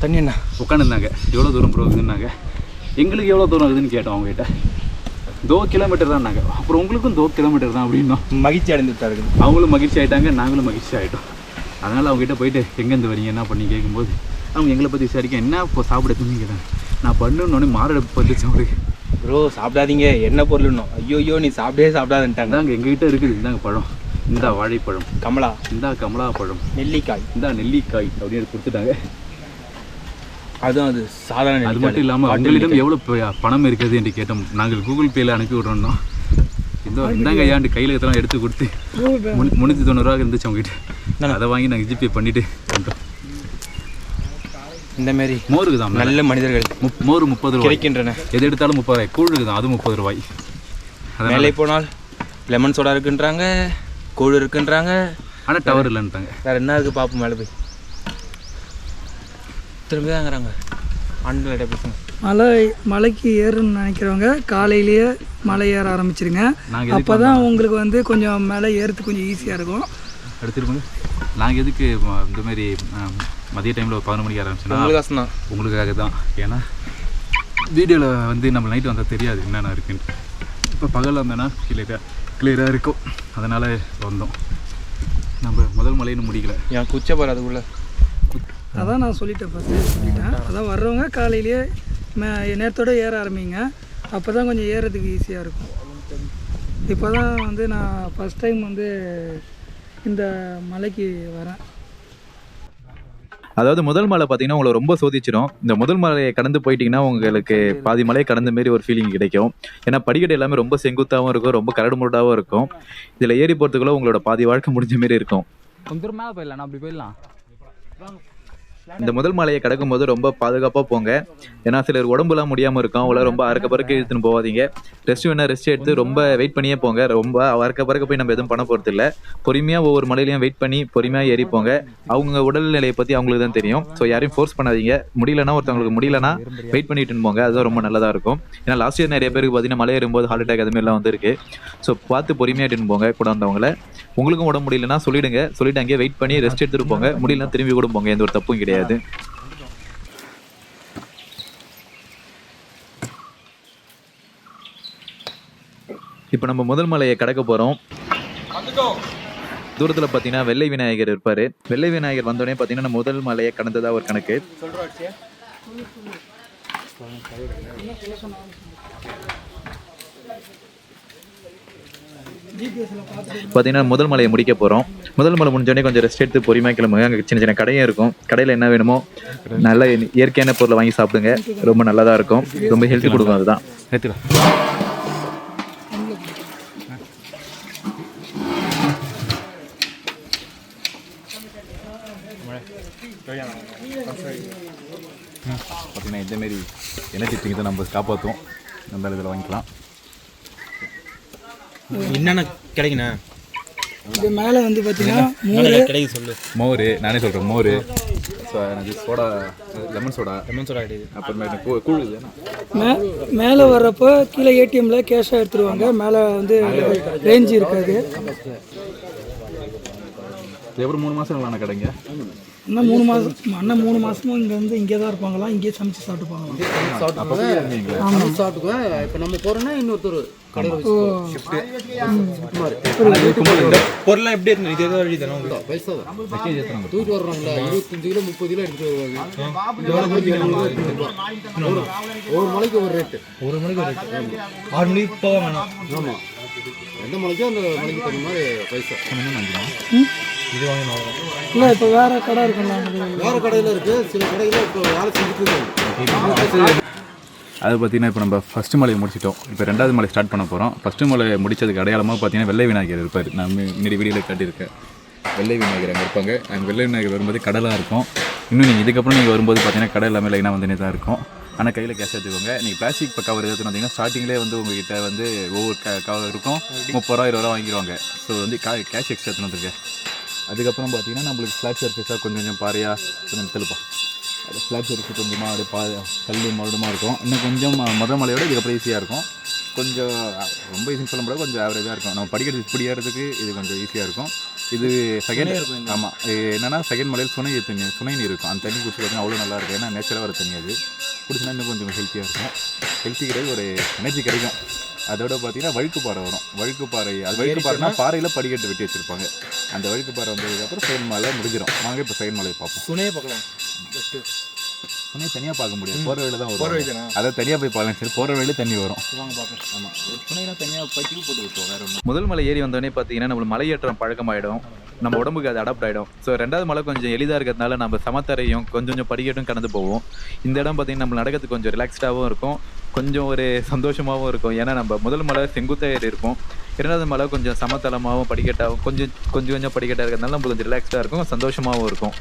S3: தண்ணி என்ன
S2: உட்காந்துருந்தாங்க. எவ்வளோ தூரம் ப்ரோ இருக்குதுன்னாங்க. எங்களுக்கு எவ்வளோ தூரம் இருக்குதுன்னு கேட்டோம் அவங்ககிட்ட. 2 கிலோமீட்டர் தான் நாங்கள். அப்புறம் உங்களுக்கும் 2 கிலோமீட்டர் தான் அப்படின்னோம்.
S3: மகிழ்ச்சி அடைந்துட்டாரு.
S2: அவங்களும் மகிழ்ச்சி ஆகிட்டாங்க, நாங்களும் மகிழ்ச்சி ஆகிட்டோம். அதனால் அவங்ககிட்ட போயிட்டு எங்கேருந்து வரீங்க என்ன பண்ணி கேட்கும்போது அவங்க எங்களை பற்றி விசாரிக்க என்ன இப்போ சாப்பிட துணி கேட்டாங்க. நான் பண்ணுன்னொன்னே மாரடைப்பு வந்துச்சு அவருக்கு.
S3: ப்ரோ சாப்பிடாதீங்க, என்ன பொருள்னோம். ஐயோ நீ சாப்பிடாதுன்ட்டாங்க.
S2: இந்தாங்க எங்ககிட்ட இருக்குது, இந்தாங்க பழம், இந்தா வாழைப்பழம்,
S3: இந்தா கமலா பழம், நெல்லிக்காய்,
S2: இந்தா நெல்லிக்காய் அப்படின்னு கொடுத்துட்டாங்க.
S3: அதுவும் அது சாதாரண
S2: அது மட்டும் இல்லாமல் உங்களிடம் எவ்வளோ பணம் இருக்குது என்று கேட்டோம். நாங்கள் கூகுள் பேயில் அனுப்பி விட்றோம். இந்தாங்க ஐயாண்டு கையில் இதெல்லாம் எடுத்து கொடுத்து 390 இருந்துச்சு அவங்ககிட்ட. அதை வாங்கி நாங்கள் ஜிபே பண்ணிவிட்டு வந்துட்டோம்.
S3: இந்தமாரி
S2: மோருக்கு தான்
S3: நல்ல மனிதர்கள்
S2: மோர் 30 ரூபாய்
S3: கிடைக்கின்றன.
S2: எது எடுத்தாலும் 30 ரூபாய். கூழுக்கு தான் அது 30 ரூபாய்.
S3: மேலே போனால் லெமன் சோடா இருக்குன்றாங்க, கூழ் இருக்குன்றாங்க,
S2: ஆனால் டவர் இல்லைன்ட்டாங்க.
S3: வேறு என்ன இருக்குது பார்ப்போம். மேலே போய் திரும்பி தாங்கிறாங்க. ஆண்கள் பேசுங்க.
S6: மலைக்கு ஏறுன்னு நினைக்கிறவங்க காலையிலேயே மலை ஏற ஆரம்பிச்சிருங்க. அப்போ தான் உங்களுக்கு வந்து கொஞ்சம் மேலே ஏறுறதுக்கு கொஞ்சம் ஈஸியாக இருக்கும்.
S2: எடுத்துருப்போங்க. நாங்கள் எதுக்கு இந்தமாரி மதிய டைமில் ஒரு 11 மணிக்கு ஆரம்பிச்சோன்னா உங்களுக்காக தான். ஏன்னா வீடியோவில் வந்து நம்ம நைட்டு வந்தால் தெரியாது என்னென்ன இருக்குன்ட்டு. இப்போ பகலில் வந்தோன்னா கிளியராக இருக்கும். அதனால் வந்தோம். நம்ம முதல் மலைன்னு முடிக்கல.
S3: என் குச்சை பாரு அதுக்குள்ளே.
S6: அதான் நான் சொல்லிட்டேன். அதான் வர்றவங்க காலையிலேயே நேரத்தோடு ஏற ஆரம்பிங்க. அப்போ தான் கொஞ்சம் ஏறுறதுக்கு ஈஸியாக இருக்கும். இப்போ தான் வந்து நான் ஃபஸ்ட் டைம் வந்து இந்த மலைக்கு வரேன்.
S1: அதாவது முதல் மலை பார்த்தீங்கன்னா உங்களை ரொம்ப சோதிச்சிடும். இந்த முதல் மலையை கடந்து போயிட்டீங்கன்னா உங்களுக்கு பாதி மலையை கடந்த மாரி ஒரு ஃபீலிங் கிடைக்கும். ஏன்னா படிக்கட்டு எல்லாமே ரொம்ப செங்குத்தாகவும் இருக்கும், ரொம்ப கரடு முரடாகவும் இருக்கும். இதில் ஏறி போகிறதுக்குள்ள உங்களோட பாதி வாழ்க்கை முடிஞ்ச மாரி இருக்கும்.
S5: கொஞ்சம் தூரம் மேலே போயிடலாம், அப்படி போயிடலாம்.
S1: இந்த முதல் மலையை கடக்கும் போது ரொம்ப பாதுகாப்பாக போங்க. ஏன்னா சிலர் உடம்புலாம் முடியாமல் இருக்கும். அவங்கள ரொம்ப அறக்க பறக்க இழுத்துன்னு போகாதீங்க. ரெஸ்ட் வேணால் ரெஸ்ட் எடுத்து ரொம்ப வெயிட் பண்ணியே போங்க. ரொம்ப அறக்க பறக்க போய் நம்ம எதுவும் பண்ண போகிறது இல்லை. பொறுமையாக ஒவ்வொரு மலையிலையும் வெயிட் பண்ணி பொறுமையாக ஏறி போங்க. அவங்க உடல்நிலையை பற்றி அவங்களுக்கு தான் தெரியும். ஸோ யாரையும் ஃபோர்ஸ் பண்ணாதீங்க. முடியலன்னா ஒருத்தவங்களுக்கு முடியலன்னா வெயிட் பண்ணிட்டுன்னு போங்க. அதுதான் ரொம்ப நல்லதாக இருக்கும். ஏன்னா லாஸ்ட் இயர் நிறைய பேருக்கு பார்த்தீங்கன்னா மலை ஏறும்போது ஹார்ட் அட்டாக் அதுமாரிலாம் வந்துருக்கு. ஸோ பார்த்து பொறுமையாக இட்டுன்னு போங்க கூட வந்தவங்கள. உங்களுக்கும் உடம்பு முடியலன்னா சொல்லிட்டு அங்கேயே வெயிட் பண்ணி ரெஸ்ட் எடுத்துகிட்டு போங்க. முடியலன்னா திரும்பி கூட போங்க. எந்த ஒரு தப்பும் கிடையாது. இப்போ நம்ம முதல் மலையை கடக்க போகிறோம். தூரத்தில் பார்த்தீங்கன்னா வெள்ளை விநாயகர் இருப்பார். வெள்ளை விநாயகர் வந்தோடனே பார்த்தீங்கன்னா நம்ம முதல் மலையை கடந்ததாக ஒரு கணக்கு. பார்த்தீங்கன்னா முதல் மலையை முடிக்க போகிறோம். முதல் மலை முடிஞ்சோடனே கொஞ்சம் ரெஸ்ட் எடுத்து பொறுமையாக கிளம்புங்க. அங்கே சின்ன சின்ன கடையும் இருக்கும். கடையில் என்ன வேணுமோ நல்ல இயற்கையான பொருளை வாங்கி சாப்பிடுங்க. ரொம்ப நல்லதாக இருக்கும். ரொம்ப ஹெல்த்தி கொடுக்கும். அதுதான் பார்த்தீங்கன்னா இதேமாரி எனர்ஜி ட்ரிங்க் தான் நம்ம காப்பாற்றுவோம். நம்ம இதில் வாங்கிக்கலாம்.
S3: என்னென்ன கிடைக்குண்ணா?
S6: இது மேலே வந்து பார்த்தீங்கன்னா
S3: கிடைக்கு சொல்லு.
S2: மோர் நானே சொல்கிறேன். மோர் எனக்கு சோடா, லெமன் சோடா
S3: கிடைக்குது.
S2: அப்புறமேட்டு கூழ்.
S6: மேலே வர்றப்போ கீழே ஏடிஎம்மில் கேஷாக எடுத்துருவாங்க. மேலே வந்து ரேஞ்ச் இருக்காது.
S2: எவ்வளோ 3 மாதங்களான கடைங்க?
S6: இன்னும் 3 மாதம். அண்ணன் 3 மாதமும் இங்கே வந்து இங்கே தான் இருப்பாங்களாம். இங்கேயே சமைச்சு சாப்பிட்டுப்பாங்களாம்.
S7: சாப்பிட்டுக்குவேன். இப்போ நம்ம போகிறோன்னா இன்னொருத்தர் கடையில்
S3: பொருள்லாம் எப்படி இருக்கு? இதே தான் வழி தானே
S7: பைசா தான் தூக்கிட்டு வர்றாங்களா? 25 கிலோ 30 கிலோ எடுத்துகிட்டு வருவாங்க. ஒரு மலைக்கு ஒரு ரேட்டு.
S3: ஒரு மணிக்கு ஒரு 6 மணிக்கு போக வேணாம்.
S7: ஆமாம், எந்த மலைக்கோ அந்த மலைக்கு தகுந்த மாதிரி பைசா.
S3: இது வாங்கினோம்
S6: இல்லை, இப்போ வேறு கடை இருக்குங்களா?
S7: வேறு கடையில் இருக்குது. சில கடையில் இப்போ வேலை செஞ்சுட்டு இருக்காங்க.
S2: அது பார்த்தீங்கன்னா இப்போ நம்ம ஃபஸ்ட்டு மலையை முடிச்சிட்டோம். இப்போ 2வது மலை ஸ்டார்ட் பண்ண போகிறோம். ஃபஸ்ட்டு மலை முடிச்சதுக்கு அடையாளமாக பார்த்தீங்கன்னா வெள்ளை விநாயகர் இருப்பார். நான் முன்னாடி வீடியோவில் காட்டியிருக்கேன். வெள்ளை விநாயகர் அங்கே இருப்பாங்க. அங்கே வெள்ளை விநாயகர் வரும்போது கடலாக இருக்கும். இன்னும் நீங்கள் இதுக்கப்புறம் நீங்கள் வரும்போது பார்த்தீங்கன்னா கடை எல்லாமே லைனாக வந்துனே தான் இருக்கும். ஆனால் கையில் கேஷ் எடுத்துக்கோங்க. நீங்கள் பிளாஸ்டிக் கவர் எடுத்துன்னு வந்தீங்கன்னா ஸ்டார்டிங்லேயே வந்து உங்கள்கிட்ட வந்து ஒவ்வொரு கவர் இருக்கும். 30 ரூபா 20 ரூபா வாங்கிடுவாங்க. ஸோ வந்து கேஷ் எக்ஸ்ட்ரா எடுத்துன்னு வந்துருக்கேன். அதுக்கப்புறம் பார்த்தீங்கன்னா நம்மளுக்கு ஃப்ளாட் சர்ஃபேஸாக கொஞ்சம் பாறையாக கொஞ்சம் தெளிப்பா. அது ஃப்ளாட் சர்ஃபேஸ் கொஞ்சமாக அப்படியே கல் மறுபடியுமா இருக்கும். இன்னும் கொஞ்சம் முதல் மலையோட இதுக்கப்புறம் ஈஸியாக இருக்கும். கொஞ்சம் ரொம்ப ஈஸின்னு சொல்ல முடியாது, கொஞ்சம் ஆவரேஜாக இருக்கும். நம்ம படிக்கிறது இப்படி ஏறதுக்கு இது கொஞ்சம் ஈஸியாக இருக்கும். இது செகண்ட். ஆமாம், என்னென்னா செகண்ட் மலையில் சுனை நீர் இருக்கும். அந்த தண்ணி குடிச்சு பார்த்தீங்கன்னா அவ்வளோ நல்லா இருக்கும். ஏன்னா நேச்சராக வர தண்ணி அது குடிச்சுனா இன்னும் கொஞ்சம் ஹெல்த்தியாக இருக்கும். ஹெல்த்தி கிடையாது, ஒரு எனர்ஜி கிடைக்கும். அதோட பார்த்தீங்கன்னா வழுக்கு பாறை வரும். வழுக்கு பாறை, அது வழுக்கு பாறைனா பாறையில் படிக்கட்டு வெட்டி வச்சுருப்பாங்க. அந்த வழுக்கு பாறை வந்ததுக்கப்புறம் செகண்ட் மலை முடிஞ்சிடும். வாங்க இப்போ செகண்ட் மலையை பார்ப்போம்.
S3: சுனையே பார்க்கலாம்.
S2: சுனையை தனியாக பார்க்க முடியாது, போகிற வழியில் தான் வரும். அதை தனியாக போய் பார்க்கலாம். சரி, போகிற வழியில தண்ணி வரும். ஆமாம், சுனையெல்லாம் தனியாக பட்டி போட்டு விட்டுருவோம், வேறு ஒன்றும்.
S1: முதல் மலை ஏறி வந்தோடனே பார்த்தீங்கன்னா நம்மளுக்கு மலையேற்றம் பழக்கமாயிடும், நம்ம உடம்புக்கு அது அடாப்ட் ஆகிடும். ஸோ ரெண்டாவது மலை கொஞ்சம் எளிதாக இருக்கிறதுனால நம்ம சமத்தரையும் கொஞ்சம் படிக்கட்டும் கடந்து போவோம். இந்த இடம் பார்த்தீங்கன்னா நம்ம நடக்கிறதுக்கு கொஞ்சம் ரிலாக்ஸ்டாகவும் இருக்கும், கொஞ்சம் ஒரு சந்தோஷமாகவும் இருக்கும். ஏன்னா நம்ம முதல் மலை செங்குத்தாக ஏறி இருக்கும், இரண்டாவது மலை கொஞ்சம் சமத்தளமாகவும் படிக்கட்டாகவும் கொஞ்சம் படிக்கட்டாக இருக்கிறதுனால நம்ம கொஞ்சம் ரிலாக்ஸ்டாக இருக்கும், சந்தோஷமாகவும் இருக்கும்.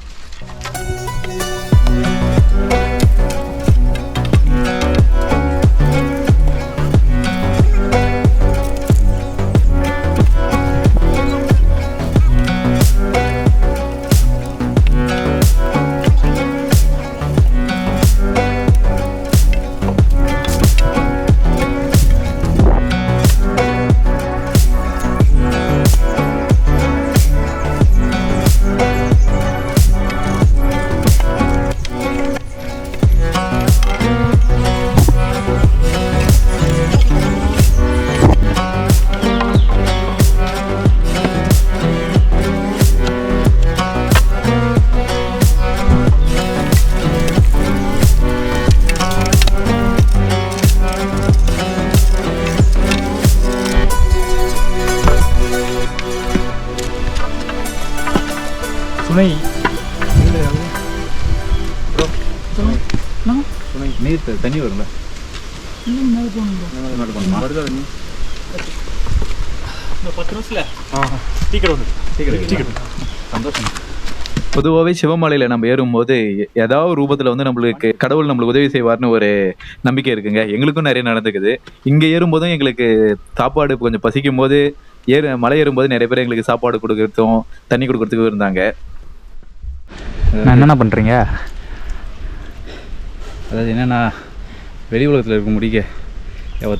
S5: சுனை
S2: நீர் தண்ணி வரும்ல, வருதா தண்ணி? சந்தோஷம்.
S1: பொதுவாகவே சிவமலையில் நம்ம ஏறும்போது ஏதாவது ரூபத்தில் வந்து நம்மளுக்கு கடவுள் நம்மளுக்கு உதவி செய்வார்னு ஒரு நம்பிக்கை இருக்குங்க. எங்களுக்கும் நிறைய நடந்துக்குது. இங்கே ஏறும்போதும் எங்களுக்கு சாப்பாடு கொஞ்சம் பசிக்கும் போது மலை ஏறும்போது நிறைய பேர் எங்களுக்கு சாப்பாடு கொடுக்கறதும் தண்ணி கொடுக்கறதுக்கும் இருந்தாங்க.
S5: என்னென்ன பண்ணுறீங்க?
S2: அதாவது என்னென்னா, வெளி உலகத்தில் இருக்க முடிக்க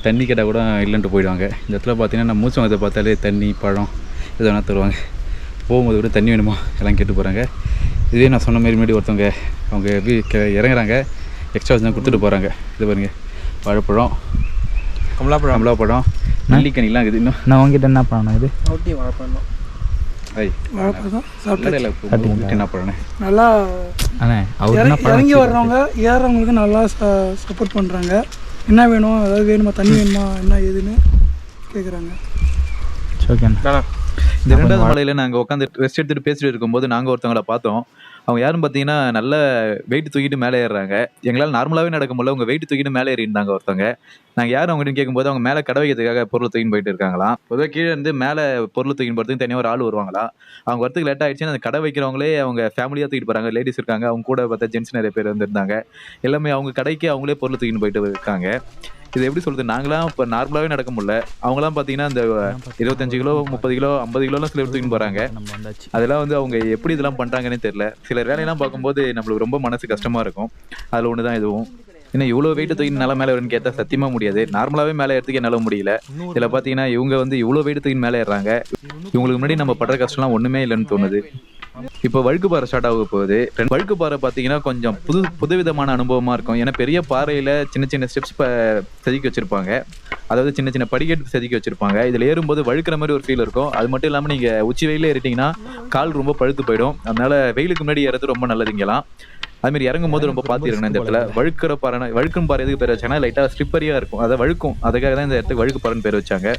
S2: தண்ணி கேட்டால் கூட இல்லைன்ட்டு போயிடுவாங்க. இந்த இடத்துல பார்த்தீங்கன்னா நம்ம மூச்சு வாங்கத்தை பார்த்தாலே தண்ணி பழம் எது வேணால் தருவாங்க. போகும்போது கூட தண்ணி வேணுமா எல்லாம் கேட்டு போகிறாங்க. இதே நான் சொன்ன மாதிரி முன்னாடி ஒருத்தவங்க அவங்க இறங்குறாங்க, எக்ஸ்ட்ரா தான் கொடுத்துட்டு போகிறாங்க. இது பாருங்க, வாழைப்பழம், கமலாப்பழம், நெல்லிக்கனிலாம் இருக்குது. இன்னும்
S5: நான் உங்ககிட்ட என்ன பண்ணணும்? இது
S2: என்ன பண்ணேன்
S6: நல்லா
S5: அண்ணே அவர் என்ன
S6: இறங்கி வர்றவங்க ஏறவங்களுக்கு நல்லா சப்போர்ட் பண்ணுறாங்க. என்ன வேணும், அதாவது வேணுமா, தண்ணி வேணுமா, என்ன ஏதுன்னு கேட்குறாங்க.
S5: ஓகேண்ணா.
S1: இந்த ரெண்டாவது மலையில் நாங்கள் உட்காந்து ரெஸ்ட் எடுத்துகிட்டு பேசிட்டு இருக்கும்போது நாங்கள் ஒருத்தவங்களை பார்த்தோம். அவங்க யாரும் பார்த்தீங்கன்னா நல்ல வெயிட் தூக்கிட்டு மேலே ஏறுறாங்க. எங்களால் நார்மலாகவே நடக்க முடியல, அவங்க வெயிட் தூக்கிட்டு மேலே ஏறிஇருந்தாங்க ஒருத்தவங்க. நாங்கள் யாரும் அவங்ககிட்ட கேட்கும்போது அவங்க மேலே கடை வைக்கிறதுக்காக பொருள் தூக்கின்னு போயிட்டு இருக்காங்களாம். பொதுவாக கீழே இருந்து மேலே பொருள் தூக்கின்னு போகிறதுக்கு தனியாக ஒரு ஆள் வருவாங்களா. அவங்க வரத்துக்கு லேட் ஆகிடுச்சுன்னு அந்த கடை வைக்கிறவங்களே அவங்க ஃபேமிலியாக தூக்கிட்டு போகிறாங்க. லேடிஸ் இருக்காங்க, அவங்க கூட பார்த்தா ஜென்ட்ஸ் நிறைய பேர் வந்துருந்தாங்க. எல்லாமே அவங்க கடைக்கு அவங்களே பொருள் தூக்கின்னு போயிட்டு இருக்காங்க. இது எப்படி சொல்கிறது, நாங்களாம் இப்போ நார்மலாகவே நடக்க முடியல. அவங்களாம் பார்த்தீங்கன்னா இந்த 25 கிலோ 30 கிலோ 50 கிலோலாம் சில தூக்கின்னு போகிறாங்க. அதெல்லாம் வந்து அவங்க எப்படி இதெல்லாம் பண்ணுறாங்கன்னே தெரியல. சில வேலையெல்லாம் பார்க்கும்போது நம்மளுக்கு ரொம்ப மனசு கஷ்டமாக இருக்கும். அதில் ஒன்று தான் இதுவும். ஏன்னா இவ்வளோ வெயிட்டு தூக்கி நல்லா மேலே வரும்னு கேட்டால் சத்தியமாக முடியாது. நார்மலாகவே மேலே ஏறதுக்கு என்னால் முடியல. இதில் பார்த்தீங்கன்னா இவங்க வந்து இவ்வளோ வெயிட்டு தூக்கி மேலே ஏறாங்க. இவங்களுக்கு முன்னாடி நம்ம படுற கஷ்டம்லாம் ஒன்றுமே இல்லைன்னு தோணுது. இப்போ வழுக்கு பாறை ஸ்டார்ட் ஆக போகுது. வழுக்கு பாறை பார்த்தீங்கன்னா கொஞ்சம் புதுவிதமான அனுபவமாக இருக்கும். ஏன்னா பெரிய பாறையில் சின்ன சின்ன ஸ்டெப்ஸ் செதுக்கி வச்சுருப்பாங்க, அதாவது சின்ன சின்ன படிக்கட்டு செதுக்கி வச்சுருப்பாங்க. இதில் ஏறும்போது வழுக்கிற மாதிரி ஒரு ஃபீல் இருக்கும். அது மட்டும் இல்லாமல் நீங்கள் உச்சி வெயிலே ஏறிட்டிங்கன்னா கால் ரொம்ப பழுத்து போயிடும். அதனால வெயிலுக்கு முன்னாடி ஏறது ரொம்ப நல்லது. இங்கெல்லாம் அதுமாரி இறங்கும் போது ரொம்ப பார்த்து இருக்கணும். இந்த இடத்துல வழுக்கிற பாறை, வழுக்கும் பாறை எதுக்கு பேர் வச்சாங்கன்னா லைட்டாக ஸ்லிப்பரியாக இருக்கும், அதை வழுக்கும். அதுக்காக தான் இந்த இடத்துக்கு வழுக்கு பாறைன்னு பேர் வச்சாங்க.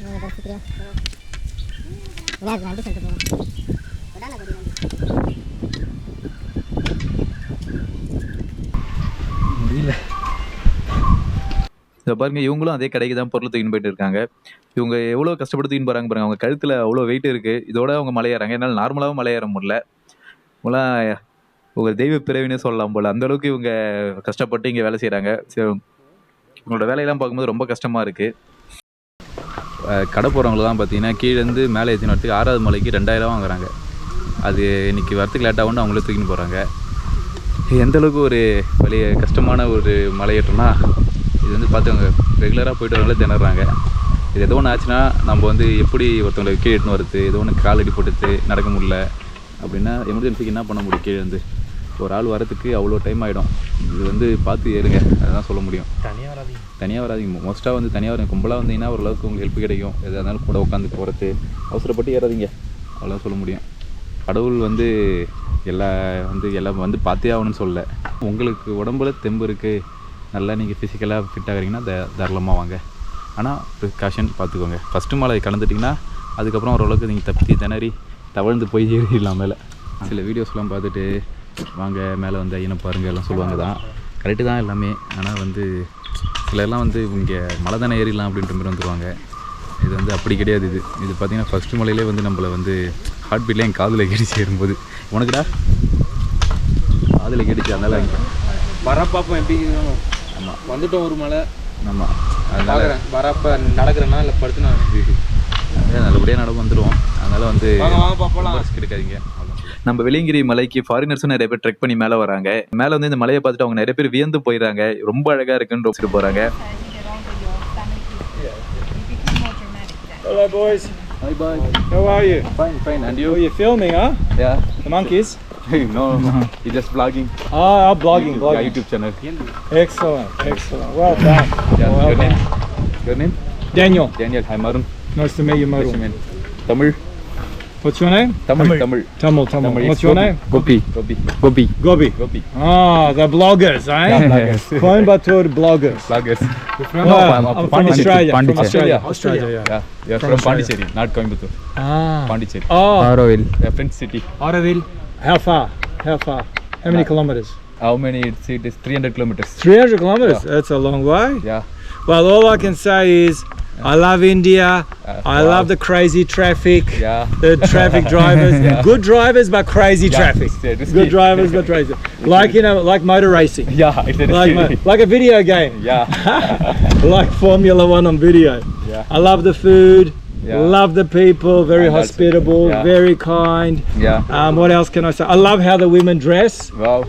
S1: இதை பாருங்க, இவங்களும் அதே கடைக்கு தான் பொருள் தூக்கின்னு போயிட்டு இருக்காங்க. இவங்க எவ்வளோ கஷ்டப்பட்டு தூக்கின்னு போகிறாங்க பாருங்க. அவங்க கழுத்தில் அவ்வளோ வெயிட் இருக்குது. இதோட அவங்க மலையேறாங்க. என்னால் நார்மலாகவும் மலையேற முடியல. இவங்களாம் ஒரு தெய்வ பிறவினே சொல்லலாம் போல், அந்தளவுக்கு இவங்க கஷ்டப்பட்டு இங்கே வேலை செய்கிறாங்க. இவங்களோட வேலையெல்லாம் பார்க்கும்போது ரொம்ப கஷ்டமாக இருக்குது.
S2: கடை போகிறவங்களாம் பார்த்தீங்கன்னா கீழேருந்து மேலே ஏற்றின வரத்துக்கு 6வது மலைக்கு 2000 வாங்குறாங்க. அது இன்றைக்கி வரத்துக்கு லேட்டாக வந்து அவங்களே தூக்கின்னு போகிறாங்க. எந்தளவுக்கு ஒரு கஷ்டமான ஒரு மலையேற்றம்னா, இது வந்து பார்த்தவங்க ரெகுலராக போய்ட்டு வரவங்களே திணறாங்க. இது ஏதோ ஒன்று ஆச்சுன்னா நம்ம வந்து எப்படி ஒருத்தவங்களை கீழே எட்டுன்னு வருது, ஏதோ ஒன்று கால் அடி போட்டுட்டு நடக்க முடியல அப்படின்னா எமர்ஜென்சிக்கு என்ன பண்ண முடியும்? கீழே இருந்து ஒரு ஆள் வரத்துக்கு அவ்வளோ டைம் ஆகிடும். இது வந்து பார்த்து ஏறுங்க, அதுதான் சொல்ல முடியும். தனியாக வராதிங்க. மோஸ்ட்டாக வந்து தனியாக வரும். கும்பலாக வந்தீங்கன்னா ஓரளவுக்கு உங்களுக்கு ஹெல்ப் கிடைக்கும். எதாக இருந்தாலும் கூட உட்காந்து போகிறது, அவசரப்பட்டு ஏறாதீங்க, அவ்வளோதான் சொல்ல முடியும். கடவுள் வந்து
S1: எல்லாம் வந்து பார்த்தே ஆகணும்னு சொல்லலை. உங்களுக்கு உடம்புல தெம்பு இருக்குது, நல்லா நீங்கள் ஃபிசிக்கலாக ஃபிட் ஆகிறீங்கன்னா தாராளமாக வாங்க. ஆனால் ப்ரிகாஷன் பார்த்துக்கோங்க. ஃபஸ்ட்டு மலை கலந்துட்டிங்கன்னா அதுக்கப்புறம் ஓரளவுக்கு நீங்கள் தப்பி திணறி தவழ்ந்து போய் ஏறிடலாம் மேலே. சில வீடியோஸ்லாம் பார்த்துட்டு வாங்க மேலே வந்து ஐயனை பாருங்கள் எல்லாம் சொல்லுவாங்க தான், கரெக்டு தான் எல்லாமே. ஆனால் வந்து சிலர்லாம் வந்து இங்கே மலை தானே ஏறிடலாம் அப்படின்ற மாதிரி வந்துடுவாங்க. இது வந்து அப்படி கிடையாது. இது பார்த்திங்கன்னா ஃபஸ்ட்டு மலையிலே வந்து நம்மளை வந்து ஹார்ட் பீட்லேயே என் காதில் கேடிச்சு ஏறும்போது, உனக்குடா காதில் கேடிச்சு. அதனால் இங்கே
S3: வரப்பாப்போம் எப்படி.
S1: ஆமாம்
S3: வந்துட்டோம் ஒரு மலை.
S1: ஆமாம் அதனால்
S3: வரப்போ நடக்கிறேன்னா இல்லை படுத்து நான்
S1: நல்லபடியாக நட வந்துடுவோம். அதனால் வந்து
S3: வாங்க பார்ப்போம்.
S1: ரிஸ்க் எடுக்காதீங்க. நம்ம வெள்ளியங்கிரி மலைக்கு ஃபாரினர்ஸும் நிறைய பேர் ட்ரெக் பண்ணி மேலே வராங்க. மேலே வந்து இந்த மலையை பார்த்துட்டு அவங்க நிறைய பேர் வியந்து போயிடறாங்க. ரொம்ப அழகாக இருக்குன்னு ரோசிட்டு போகிறாங்க.
S8: Hello boys.
S1: Hi bye.
S8: How are you?
S1: Fine. And you?
S8: Oh, you're filming, huh?
S1: Yeah.
S8: The monkeys?
S1: No. You're just vlogging.
S8: I'm blogging.
S1: Yeah, YouTube channel.
S8: Excellent. Well done.
S1: Yeah.
S8: Well
S1: Your name?
S8: done.
S1: Your name?
S8: Daniel.
S1: Daniel. Hi Marun.
S8: Nice to meet you, Maru.
S1: Tamil.
S8: What's your name?
S1: Tamil.
S8: Tamil. What's your name?
S1: Gopi.
S8: Gobi. Ah, the bloggers, eh?
S1: Yeah, bloggers.
S8: Coimbatore bloggers.
S1: Vloggers.
S8: Well, I'm from Australia. From
S1: Australia.
S8: Australia, yeah.
S1: Yeah. You're from Pondicherry, not Coimbatore.
S8: Ah.
S1: Pondicherry.
S8: Oh,
S5: Auroville.
S1: French city.
S8: Auroville. How far? How many kilometers?
S1: How many? It is 300 kilometers.
S8: 300 kilometers. That's a long way.
S1: Yeah.
S8: Well, all I can say is I love India. I
S1: wow.
S8: love the crazy traffic.
S1: Yeah.
S8: The traffic drivers, good drivers but crazy
S1: Yeah,
S8: traffic.
S1: it's risky.
S8: Good drivers but crazy. Like like motor racing.
S1: Yeah, it's a risky.
S8: Like a video game.
S1: Yeah.
S8: Like Formula 1 on video.
S1: Yeah.
S8: I love the food.
S1: Yeah.
S8: Love the people. Very
S1: And that's-
S8: hospitable.
S1: yeah.
S8: Very kind.
S1: Yeah.
S8: What else can I say? I love how the women dress.
S1: Wow.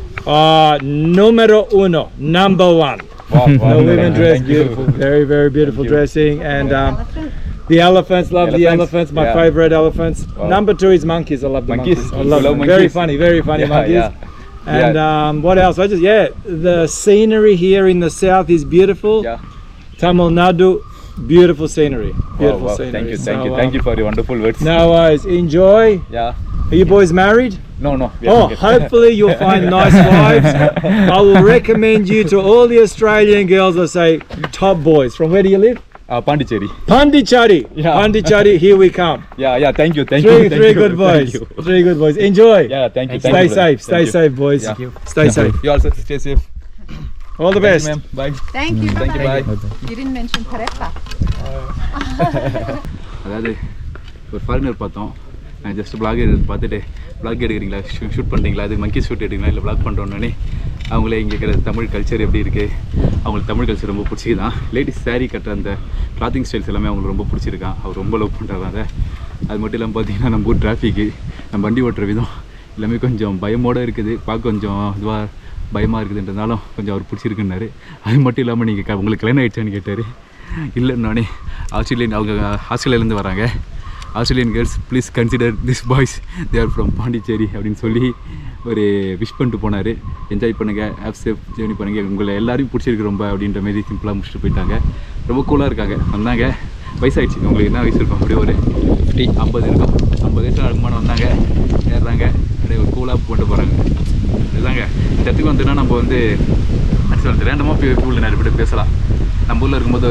S8: Numero uno, number one.
S1: Wow.
S8: The women dress
S1: Thank you.
S8: beautiful, very beautiful
S1: Thank you.
S8: dressing, and the elephants. Love the elephants. My
S1: Yeah.
S8: favorite elephants.
S1: Wow.
S8: Number 2 is monkeys. I love the
S1: Monkeys.
S8: monkeys. I
S1: You
S8: love
S1: love
S8: them. Very
S1: monkeys?
S8: funny
S1: Yeah,
S8: monkeys.
S1: yeah.
S8: And what else? The scenery here in the south is beautiful.
S1: Yeah.
S8: Tamil Nadu, beautiful scenery. Beautiful
S1: Wow.
S8: scenery.
S1: Thank you for your wonderful words.
S8: No worries. Enjoy.
S1: Yeah.
S8: Are you boys married?
S1: No. we are
S8: Oh,
S1: not.
S8: hopefully you'll find nice wives. I will recommend you to all the Australian girls. I say top boys. From where do you live?
S1: Pondicherry.
S8: Pondicherry.
S1: Yeah.
S8: Pondicherry. Here we come.
S1: Yeah. Thank you.
S8: Three good boys.
S1: Thank you.
S8: 3 good boys. Enjoy.
S1: Yeah. Thank you.
S8: Stay safe. Stay safe, boys.
S1: Yeah.
S8: Stay safe.
S1: You also stay safe.
S8: All the best.
S1: Ma'am. Bye.
S9: Thank you.
S1: Thank you. Bye.
S9: You didn't mention Parepa.
S1: அதாவது ஒரு foreigner பார்த்தோம். நான் just vlog பார்த்துட்டு vlog எடுக்கிறீங்களா, shoot பண்ணுறீங்களா, அது மங்கி shoot எடுக்கிறீங்களா இல்லை vlog பண்ணுறோன்னே அவங்களே இங்கே இருக்கிற தமிழ் கல்ச்சர் எப்படி இருக்குது, அவங்களுக்கு தமிழ் கல்ச்சர் ரொம்ப பிடிச்சிதான். லேடிஸ் saree கட்டுற அந்த கிளாத்திங் ஸ்டைல்ஸ் எல்லாமே அவங்களுக்கு ரொம்ப பிடிச்சிருக்கான். அவர் ரொம்ப லவ் பண்ணுறாரு அதை. அது மட்டும் இல்லாமல் பார்த்தீங்கன்னா நம்ம ஊர் டிராஃபிக்கு, நம்ம வண்டி ஓட்டுற விதம் எல்லாமே கொஞ்சம் பயமோடு இருக்குது. பார்க்க கொஞ்சம் இதுவாக பயமாக இருக்குதுன்றதுனாலும் கொஞ்சம் அவர் பிடிச்சிருக்குன்னாரு. அது மட்டும் இல்லாமல் நீங்கள் உங்களுக்கு கல்யாணம் ஆகிடுச்சான்னு கேட்டார். இல்லைன்னொடனே அவங்க ஆஸ்திரேலியாவிலேருந்து வராங்க. Australian girls please consider this boys, they are from Pondicherry அப்படின்னு சொல்லி ஒரு விஷ் பண்ணிட்டு போனார். என்ஜாய் பண்ணுங்கள், ஹேவ் சேஃப் ஜேர்னி பண்ணுங்கள், உங்களை எல்லாரையும் பிடிச்சிருக்கு ரொம்ப அப்படின்ற மாரி சிம்பிளாக முடிச்சுட்டு போயிட்டாங்க. ரொம்ப கூலாக இருக்காங்க. வந்தாங்க, வயசாகிடுச்சு, உங்களுக்கு என்ன வயசு இருக்கும், அப்படியே ஒரு 50 இருக்கும், 50 வயசில் அடுக்குமான வந்தாங்க, ஏறுறாங்க, அப்படியே ஒரு கூலாக கொண்டு போகிறாங்க. இதுதாங்க இந்த இடத்துக்கு வந்துன்னா நம்ம வந்து சொல்லுறது ரேண்டமாக போய் நிறைய பேர் பேசலாம். நம்ம ஊரில் இருக்கும்போது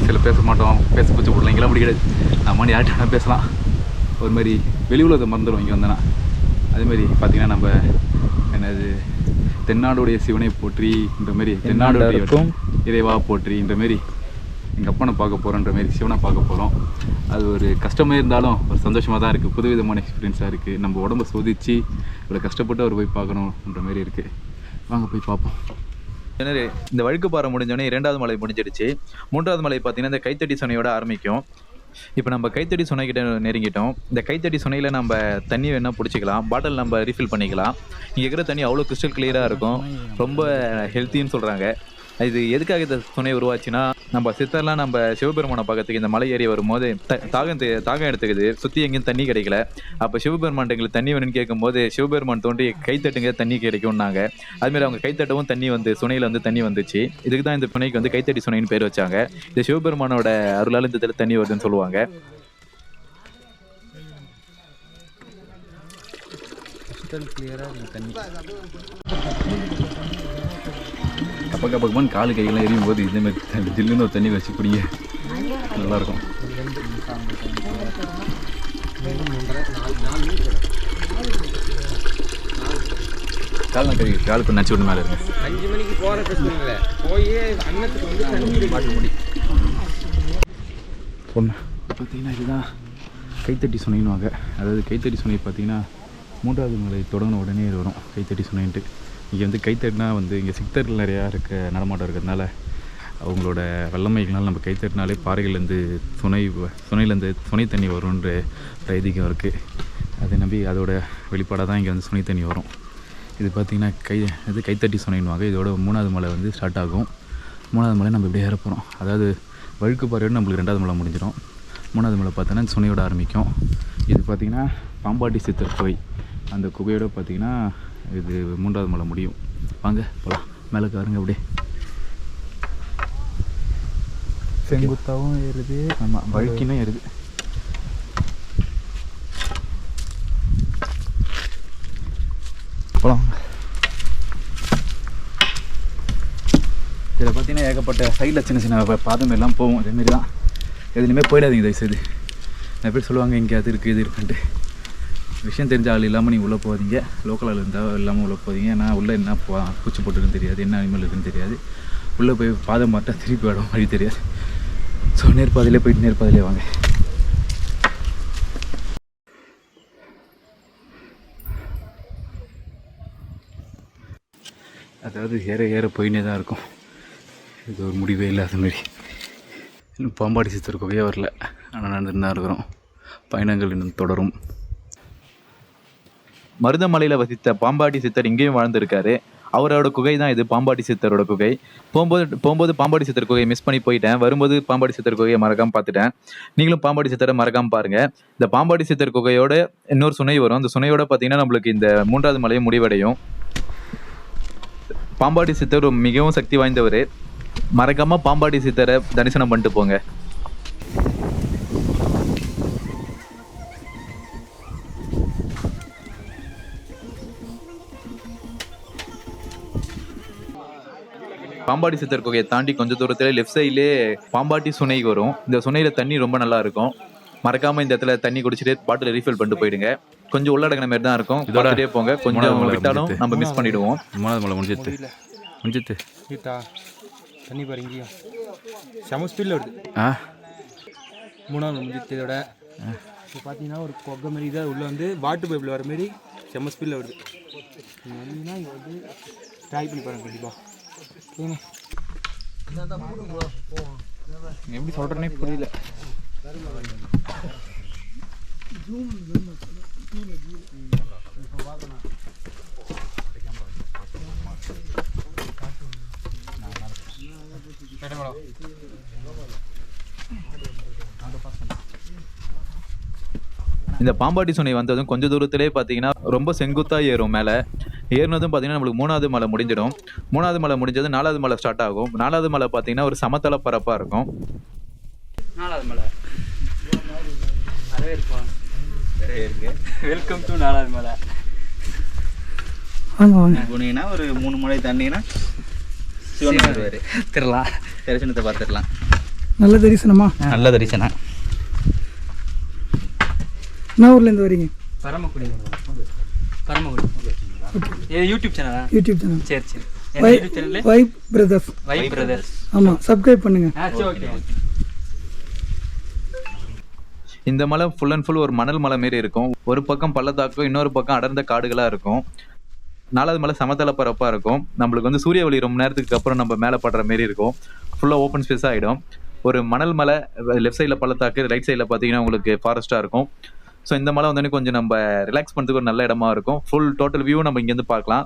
S1: சில பேச மாட்டோம், பேச பூச்சி போடலாம், இங்கெல்லாம் அப்படி கிடையாது. நம்ம யார்கிட்ட பேசலாம், ஒரு மாதிரி வெளி உலகத்தை மறந்துடும் இங்கே வந்தோன்னா. அதேமாதிரி பார்த்திங்கன்னா நம்ம என்னது தென்னாடுடைய சிவனை போற்றின்ற மாரி, தென்னாடுடைய இறைவா போற்றின்ற மாரி எங்கள் அப்பனை பார்க்க போகிறோன்ற மாரி சிவனை பார்க்க போகிறோம். அது ஒரு கஷ்டமாக இருந்தாலும் ஒரு சந்தோஷமாக தான் இருக்குது, புதுவிதமான எக்ஸ்பீரியன்ஸாக இருக்குது. நம்ம உடம்பை சோதித்து இவ்வளோ கஷ்டப்பட்டு அவர் போய் பார்க்கணுன்ற மாரி இருக்குது. வாங்க போய் பார்ப்போம். இந்த வழுக்குப்பாறை முடிஞ்சோடனே 2வது மலை முடிஞ்சிடுச்சு. 3வது மலை பார்த்தீங்கன்னா இந்த கைத்தடி சுனையோட ஆரம்பிக்கும். இப்போ நம்ம கைத்தடி சுனைக்கிட்ட நெருங்கிட்டோம். இந்த கைத்தடி சுனையில் நம்ம தண்ணி வேணால் பிடிச்சிக்கலாம், பாட்டில் நம்ம ரீஃபில் பண்ணிக்கலாம். இங்கே இருக்கிற தண்ணி அவ்வளோ கிறிஸ்டல் கிளியராக இருக்கும், ரொம்ப ஹெல்த்தின்னு சொல்கிறாங்க. இது எதுக்காக இந்த சுனை உருவாச்சுன்னா, நம்ம சித்தர்லாம் நம்ம சிவபெருமானை பார்க்கறதுக்கு இந்த மலை ஏறி வரும்போது தாகம் எடுத்துக்குது, சுற்றி எங்கேயும் தண்ணி கிடைக்கல. அப்போ சிவபெருமான் எங்களுக்கு தண்ணி வேணும்னு கேட்கும்போது சிவபெருமான் தோன்றி கைத்தட்டுங்க தண்ணி கிடைக்கும்னாங்க. அதுமாரி அவங்க கைத்தட்டவும் தண்ணி வந்து சுனையில் வந்து தண்ணி வந்துச்சு. இதுக்கு தான் இந்த சுனைக்கு வந்து கைத்தடி சுனைன்னு பேர் வச்சாங்க. இந்த சிவபெருமானோட அருளால் இந்த இதில் தண்ணி வருதுன்னு சொல்லுவாங்க.
S3: கிறிஸ்டல் கிளியராக இருக்குது தண்ணி.
S2: பக்கமான காலு கையெல்லாம் எரியும் போது இதேமாதிரி ஜில்லுன்னு ஒரு தண்ணி வச்சு குடிங்க, நல்லாயிருக்கும். கால் கை காலுக்கு நச்சு விட்டு மேலே இருக்கு.
S3: 5 மணிக்கு போகிற பிரச்சனை இல்லை, போய் அன்னத்துக்கு வந்து தண்ணி மாட்டு முடி
S2: பொண்ணு பார்த்தீங்கன்னா இதுதான் கைத்தட்டி சுனைன்னுவாங்க. அதாவது கைத்தட்டி சுனை பார்த்தீங்கன்னா 3வது மலை தொடங்கின உடனே வரும் கைத்தட்டி சுனைன்ட்டு. இங்கே வந்து கைத்தட்டினா வந்து இங்கே சித்தர்கள் நிறையா நடமாட்டம் இருக்கிறதுனால அவங்களோட வல்லமைகள்னால நம்ம கைத்தட்டினாலே பாறைகள்லேருந்து சுனையிலேருந்து சுனை தண்ணி வரும்ன்ற ஐதீகம் இருக்குது. அதை நம்பி அதோட வெளிப்பாடாக தான் இங்கே வந்து சுனை தண்ணி வரும். இது பார்த்திங்கன்னா கைத்தட்டி சுனைன்னுவாங்க. இதோட 3வது மலை வந்து ஸ்டார்ட் ஆகும். 3வது மலை நம்ம இப்படியே ஏற போகிறோம். அதாவது வழுக்கு பாறையோடு நம்மளுக்கு 2வது மலை முடிஞ்சிடும். 3வது மலை பார்த்தோன்னா சுனையோட ஆரம்பிக்கும். இது பார்த்திங்கன்னா பாம்பாட்டி சித்தர் குகை. அந்த குகையோட பார்த்திங்கன்னா இது 3வது மலை முடியும். வாங்க போகலாம், மேலே பாருங்க அப்படியே
S5: செங்குத்தாகவும் ஏறுது.
S2: ஆமாம், வழுக்கினும் ஏறுது. போகலாம். இதில் பார்த்தீங்கன்னா ஏகப்பட்ட சைடில் சின்ன சின்ன பாதம் எல்லாம் போகும். அதேமாரி தான் எதுலையுமே போயிடாதீங்க தயவுசெய்து. நிறைய பேர் சொல்லுவாங்க இங்கே அது இருக்குது இது இருக்குன்ட்டு. விஷயம் தெரிஞ்ச ஆள் இல்லாமல் நீங்கள் உள்ளே போகாதீங்க. லோக்கல் ஆள் இருந்தால் இல்லாமல் உள்ளே போகாதீங்க. ஏன்னா உள்ளே என்ன பூச்சி போட்டுருக்குன்னு தெரியாது, என்ன அனிமல் இருக்குன்னு தெரியாது. உள்ளே போய் பாதம் மாட்டா திருப்பி விடும், வழி தெரியாது. ஸோ நேர்பாதையிலே போயிட்டு நேர்பாதையிலே வாங்க. அதாவது ஏற போயினே தான் இருக்கும். இது ஒரு முடிவே இல்லாத மாரி. இன்னும் பாம்பாடி சித்தர் குகையே வரல, ஆனால் நடந்துட்டு தான் இருக்கிறோம். பயணங்கள் இன்னும் தொடரும்.
S1: மருதமலையில் வசித்த பாம்பாட்டி சித்தர் இங்கேயும் வாழ்ந்திருக்காரு. அவரோட குகை தான் இது, பாம்பாட்டி சித்தரோட குகை. போகும்போது பாம்பாட்டி சித்தர் குகையை மிஸ் பண்ணி போயிட்டேன். வரும்போது பாம்பாட்டி சித்தர் குகையை மறக்காமல் பார்த்துட்டேன். நீங்களும் பாம்பாட்டி சித்தரை மறக்காமல் பாருங்கள். இந்த பாம்பாட்டி சித்தர் குகையோட இன்னொரு சுனை வரும். அந்த சுனையோட பார்த்தீங்கன்னா நம்மளுக்கு இந்த 3வது மலையும் முடிவடையும். பாம்பாட்டி சித்தர் மிகவும் சக்தி வாய்ந்தவர். மறக்காமல் பாம்பாட்டி சித்தரை தரிசனம் பண்ணிட்டு போங்க. பாம்பாட்டி சித்தர் குகையை தாண்டி கொஞ்சம் தூரத்தில் லெஃப்ட் சைட்லேயே பாம்பாட்டி சுனை வரும். இந்த சுனையில் தண்ணி ரொம்ப நல்லா இருக்கும். மறக்காமல் இந்த இடத்துல தண்ணி குடிச்சிட்டு பாட்டில் ரீஃபில் பண்ணிட்டு போயிடுங்க. கொஞ்சம் உள்ளடங்கின மாதிரி தான் இருக்கும். இதோடய போங்க, கொஞ்சம் விட்டாலும் நம்ம மிஸ் பண்ணிடுவோம்.
S2: 3வது மலை முடிஞ்சிட்டு
S3: தண்ணி பாரு இங்கேயும் செம ஸ்பீடில் வருது. 3வது முடிஞ்சிட்டு இதோட இப்போ பார்த்தீங்கன்னா ஒரு கொகை மாதிரி தான் உள்ளே வந்து வாட்டர் பைப்பில் வர மாரி செம ஸ்பீடில் வருது. நீங்கள் வந்தீங்கன்னா இங்கே வந்து ட்ரை பண்ணி பாருங்கள் கண்டிப்பாக.
S2: எப்படி சொல்கிறேன்னே புரியல.
S1: இந்த பாம்பாட்டி சுனை வந்ததும் கொஞ்சம் தூரத்திலே பார்த்தீங்கன்னா ரொம்ப செங்குத்தாக ஏறும். மேலே ஏறினதும் பார்த்தீங்கன்னா நம்மளுக்கு 3வது மலை முடிஞ்சிடும். 3வது மலை முடிஞ்சது 4வது மலை ஸ்டார்ட் ஆகும். 4வது மலை பார்த்தீங்கன்னா ஒரு சமதள பரப்பாக இருக்கும்.
S3: 4வது மலை வெல்கம் டு 4வது மலை. போனீங்கன்னா ஒரு 3 மலை தாண்டிங்கன்னா சிவன் வருவார். திரலாம் தரிசனத்தை பார்த்துடலாம்.
S6: நல்ல தரிசனமா?
S3: நல்ல தரிசனம்.
S6: என்ன ஊர்லேருந்து வரீங்க?
S3: பரமக்குடி. யூடியூப் சேனலா?
S6: YouTube channel.
S3: சரி சரி.
S6: Vibe brothers. ஆமாம், சப்ஸ்கிரைப் பண்ணுங்க.
S3: ஓகே.
S1: இந்த மலை ஃபுல் அண்ட் ஃபுல் ஒரு மணல் மலை மாரி இருக்கும். ஒரு பக்கம் பள்ளத்தாக்கும், இன்னொரு பக்கம் அடர்ந்த காடுகளாக இருக்கும். 4வது மலை சமதள பரப்பாக இருக்கும். நம்மளுக்கு வந்து சூரிய ஒளி ரொம்ப நேரத்துக்கு அப்புறம் நம்ம மேலே படுற மாரி இருக்கும். ஃபுல்லாக ஓப்பன் ஸ்பேஸாக ஆகிடும். ஒரு மணல் மலை, லெஃப்ட் சைடில் பள்ளத்தாக்கு, ரைட் சைடில் பார்த்தீங்கன்னா உங்களுக்கு ஃபாரஸ்ட்டாக இருக்கும். ஸோ இந்த மலை வந்தோடனே கொஞ்சம் நம்ம ரிலாக்ஸ் பண்ணுறதுக்கு ஒரு நல்ல இடமா இருக்கும். ஃபுல் டோட்டல் வியூ நம்ம இங்கேருந்து பார்க்கலாம்.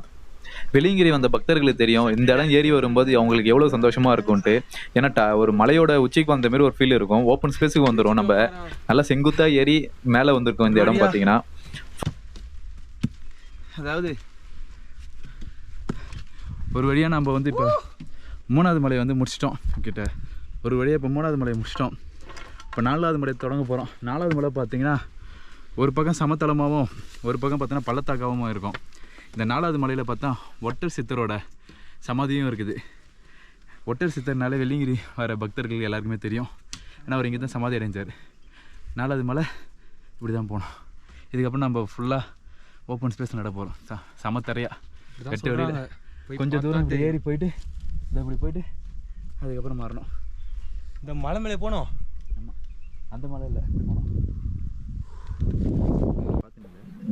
S1: வெளியங்கிரி வந்த பக்தர்களுக்கு தெரியும் இந்த இடம் ஏறி வரும்போது அவங்களுக்கு எவ்வளோ சந்தோஷமாக இருக்கும்ன்ட்டு. ஏன்னா ஒரு மலையோட உச்சிக்கு வந்த மாதிரி ஒரு ஃபீல் இருக்கும். ஓப்பன் ஸ்பேஸுக்கு வந்துடும். நம்ம நல்லா செங்குத்தாக ஏறி மேலே வந்திருக்கோம். இந்த இடம் பார்த்தீங்கன்னா
S2: அதாவது ஒரு வழியாக நம்ம வந்து இப்போ 3வது மலையை வந்து முடிச்சிட்டோம். கிட்ட ஒரு வழியாக இப்போ 3வது மலையை முடிச்சிட்டோம். இப்போ 4வது மலையை தொடங்க போகிறோம். 4வது மலை பார்த்தீங்கன்னா ஒரு பக்கம் சமதளமாகவும் ஒரு பக்கம் பார்த்தீங்கன்னா பள்ளத்தாக்காகவும் இருக்கும். இந்த 4வது மலையில் பார்த்தா ஒட்டர் சித்தரோட சமாதியும் இருக்குது. ஒட்டர் சித்தர்னாலே வெள்ளிங்கிரி வர பக்தர்கள் எல்லாருக்குமே தெரியும். ஏன்னா அவர் இங்கே தான் சமாதி அடைஞ்சார். 4வது மலை இப்படி தான் போனோம். இதுக்கப்புறம் நம்ம ஃபுல்லாக ஓப்பன் ஸ்பேஸ் நட போகிறோம். சமத்தரையாக வெட்ட வழியில் கொஞ்சம் தூரம் ஏறி போயிட்டு இதை இப்படி போயிட்டு அதுக்கப்புறம் மாறணும்.
S3: இந்த மலை மேலே போனோம்.
S2: ஆமாம், அந்த மலை இல்லை, இப்படி போனோம்.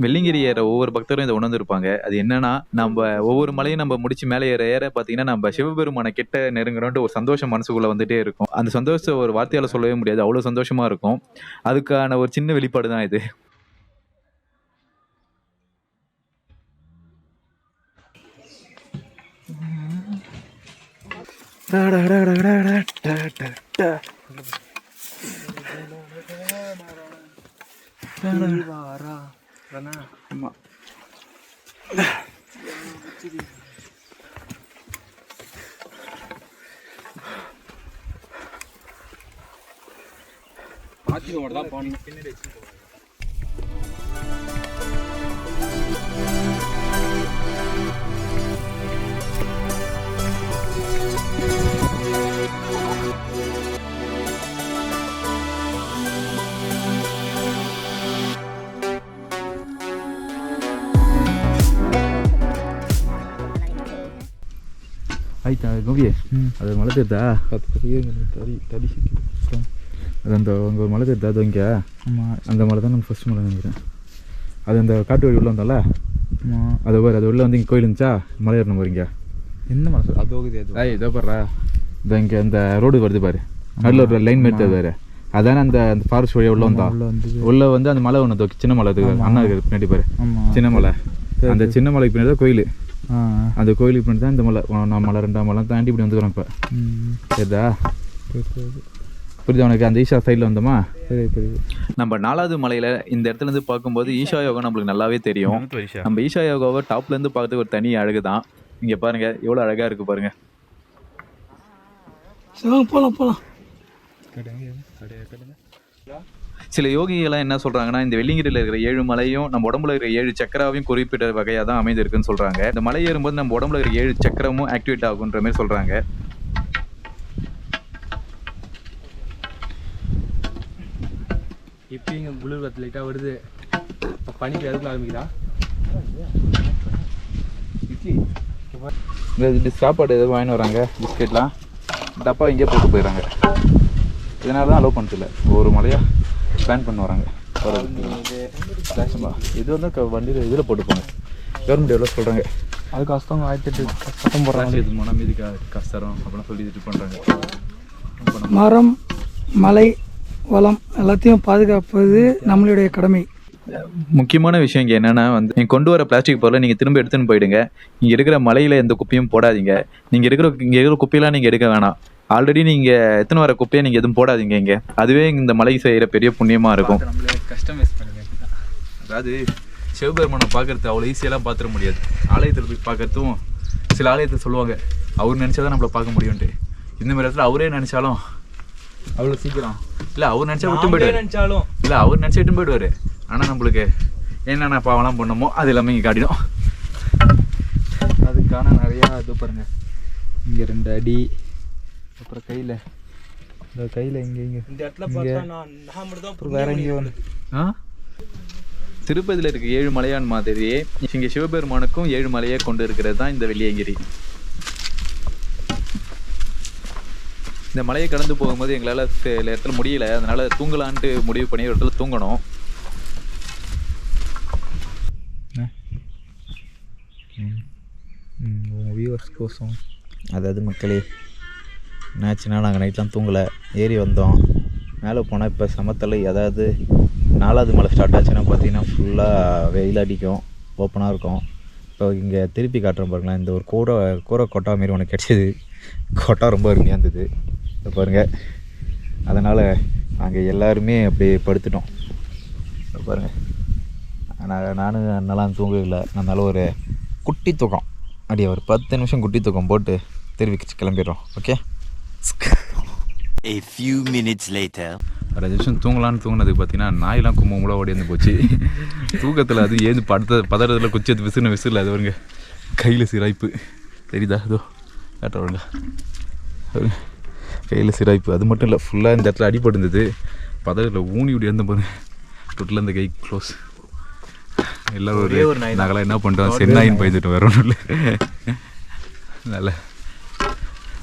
S1: வெள்ளிங்கிரி ஏற ஒவ்வொரு பக்தரும் இதை உணர்ந்துருப்பாங்க. அது என்னன்னா, நம்ம ஒவ்வொரு மலையும் நம்ம முடிச்சு மேலே ஏற பார்த்தீங்கன்னா நம்ம சிவபெருமான கிட்ட நெருங்குறோன்ட்டு ஒரு சந்தோஷம் மனசுக்குள்ள வந்துட்டே இருக்கும். அந்த சந்தோஷத்தை ஒரு வார்த்தையால் சொல்லவே முடியாது, அவ்வளோ சந்தோஷமா இருக்கும். அதுக்கான ஒரு சின்ன வெளிப்பாடு தான் இது.
S2: ஆயிட்டா கோபியே, அது மலை தெரிதா? தடி அது அந்த அங்கே ஒரு மலை தெரிதா? அது இங்கே அந்த மலை தான் நம்ம ஃபஸ்ட் மலை நினைக்கிறேன். அது அந்த காட்டு வழி உள்ள வந்தால அது பாரு, அது உள்ள வந்து இங்கே கோயில் இருந்துச்சா, மலை ஏறணும் போகிறீங்க.
S5: என்ன மலை அது போகுது? அது
S2: இதோ பாரு, இந்த இங்கே அந்த ரோடு வருது பாரு, நடுவில் ஒரு லைன் மாரி வேறு, அதானே அந்த அந்த ஃபாரஸ்ட் வழியாக உள்ள வந்தா. உள்ளே வந்து அந்த மலை ஒன்று சின்ன மலை, அது அண்ணா இருக்குது பின்னாடி பாரு, சின்ன மலை. அந்த சின்ன மலைக்கு பின்னாடி தான் கோயில். அந்த கோயிலுக்கு பின்னாடி தான் இந்த மலை, மலை 2ஆம் மலை தாண்டி இப்படி வந்துக்கிறோம். இப்போ சரிதா? புரியுது உனக்கு? அந்த ஈஷா சைடில் வந்தோமா? புரியுது.
S1: நம்ம 4வது மலையில இந்த இடத்துல இருந்து பார்க்கும்போது ஈஷா யோகா நம்மளுக்கு நல்லாவே தெரியும். நம்ம ஈஷா யோகாவை டாப்ல இருந்து பார்க்கறதுக்கு ஒரு தனி அழகு தான். இங்க பாருங்க எவ்வளவு அழகா இருக்கு பாருங்க.
S6: போலாம்.
S1: சில யோகிகள்லாம் என்ன சொல்றாங்கன்னா, இந்த வெள்ளிங்கிரியில் இருக்கிற 7 மலையும் நம்ம உடம்புல இருக்கிற 7 சக்கராவையும் குறிப்பிட்ட வகையாக தான் அமைந்திருக்குன்னு சொல்றாங்க. இந்த மலை ஏறும்போது நம்ம உடம்புல இருக்கிற 7 சக்கரமும் ஆக்டிவேட் ஆகுன்ற மாதிரி சொல்றாங்க.
S3: இப்போ இங்கே குளிர் காற்று லைட்டாக வருது. பனிக்கு எதுக்குள்ள ஆரம்பிக்குதா?
S2: இந்த சாப்பாடு எதுவும் வாங்கின்னு வராங்க, பிஸ்கெட்லாம் டப்பா இங்கே போட்டு போயிடறாங்க. இதனால தான் அலோவ் பண்ணுறதில்ல. ஒரு மலையாக பிளான் பண்ண வராங்க. இது வந்து வண்டியில் இதில் போட்டுப்பாங்க. கவர்மெண்ட் எவ்வளோ சொல்கிறாங்க,
S5: அது கஷ்டம். 1008 சட்டம் போடுறாங்க.
S2: இது போனால் மீதி காசு தரோம் அப்படின்னு சொல்லி இது பண்ணுறாங்க.
S6: மரம், மலை, வளம் எல்லாத்தையும் பாதுகாப்பது நம்மளுடைய கடமை.
S1: முக்கியமான விஷயம் இங்கே என்னன்னா வந்து, நீங்கள் கொண்டு வர பிளாஸ்டிக் பொருளை நீங்கள் திரும்ப எடுத்துன்னு போயிடுங்க. இங்கே இருக்கிற மலையில் எந்த குப்பையும் போடாதீங்க. இங்கே இருக்கிற குப்பையெல்லாம் நீங்கள் எடுக்க வேணாம். ஆல்ரெடி நீங்கள் எத்தனை வர குப்பையை நீங்கள் எதுவும் போடாதீங்க இங்கே. அதுவே இந்த மலை செய்கிற பெரிய புண்ணியமாக இருக்கும்.
S2: நம்மளே கஸ்டமைஸ் பண்ணுங்க. அதாவது சிவபெருமானை பார்க்கறது அவ்வளோ ஈஸியெல்லாம் பார்த்துட முடியாது. ஆலயத்தில் போய் பார்க்கறதும் சில ஆலயத்தில் சொல்லுவாங்க அவர் நினச்சா தான் நம்மளை பார்க்க முடியும்ட்டு. இந்த மாதிரி இடத்துல அவரே நினச்சாலும் அவ்வளோ சீக்கிரம் இல்லை, அவர் நினச்சா விட்டு போயிடுவார். இல்லை, அவர் நினச்சா விட்டு போயிடுவார். ஆனால் நம்மளுக்கு என்னென்ன பாவம்லாம் பண்ணமோ அது எல்லாமே இங்கே காட்டிடும்.
S5: அதுக்கான நிறையா இது பாருங்கள். இங்கே 2 அடி, அப்புறம் கையில் இந்த கையில் இங்கே
S3: இந்த இடத்துல பார்த்தா நான் மட்டும் தான்
S5: வேற எங்கேயோ
S1: திருப்பதியில் இருக்க 7 மலையான் மாதிரியே இங்கே சிவபெருமானுக்கும் 7 மலையை கொண்டு இருக்கிறது தான் இந்த வெள்ளியங்கிரி. இந்த மலையை கடந்து போகும்போது எங்களால் சில இடத்துல முடியல, அதனால தூங்கலான்ட்டு முடிவு பண்ணி ஒரு இடத்துல தூங்கணும்.
S5: வியூவர்ஸ் கோசம்.
S10: அதாவது மக்களே, என்னாச்சுன்னா நாங்கள் நைட்லாம் தூங்கலை, ஏறி வந்தோம். மேலே போனால் இப்போ சமத்தலை, அதாவது 4வது மலை ஸ்டார்ட் ஆச்சுன்னா பார்த்தீங்கன்னா ஃபுல்லாக வெயில் அடிக்கும், ஓப்பனாக இருக்கும். இப்போ இங்கே திருப்பி காட்டுறோம் பாருங்களேன், இந்த ஒரு கூரை கொட்டா மாரி ஒன்று கிடச்சிது. கொட்டா ரொம்ப அருமையாக இருந்தது. இப்போ பாருங்கள், அதனால் நாங்கள் எல்லாருமே அப்படியே படுத்துட்டோம். இப்போ பாருங்கள், நானும் அண்ணெல்லாம் தூங்கவில்லை. அதனால ஒரு குட்டி தூக்கம், அப்படியே ஒரு 10 நிமிஷம் குட்டி தூக்கம் போட்டு திருப்பி கிளம்பிடுறோம். Okay.
S11: A few minutes later.
S2: ஒரு 5 நிமிஷம் தூங்கலான்னு தூங்கினதுக்கு பார்த்தீங்கன்னா நாயெல்லாம் கும்பமுலாம் ஓடி வந்து போச்சு. தூக்கத்தில் அது ஏது பதறதுல குச்சி எடுத்து விசிறில் அது வருங்க கையில் சிராய்ப்பு தெரியுதா? அதோ கேட்ட வருங்க கையில் சிராய்ப்பு. அது மட்டும் இல்லை, ஃபுல்லாக இந்த இடத்துல அடிபட்டு இருந்தது. பதறதில் ஊனி இப்படி இருந்த பாருங்க டோட்டலாக இந்த கை க்ளோஸ். எல்லோரும் ஒரு நாங்களாம் என்ன பண்ணுறோம், சென்னாயின்னு பயந்துட்டு வேற ஒன்றும் இல்லை. நல்ல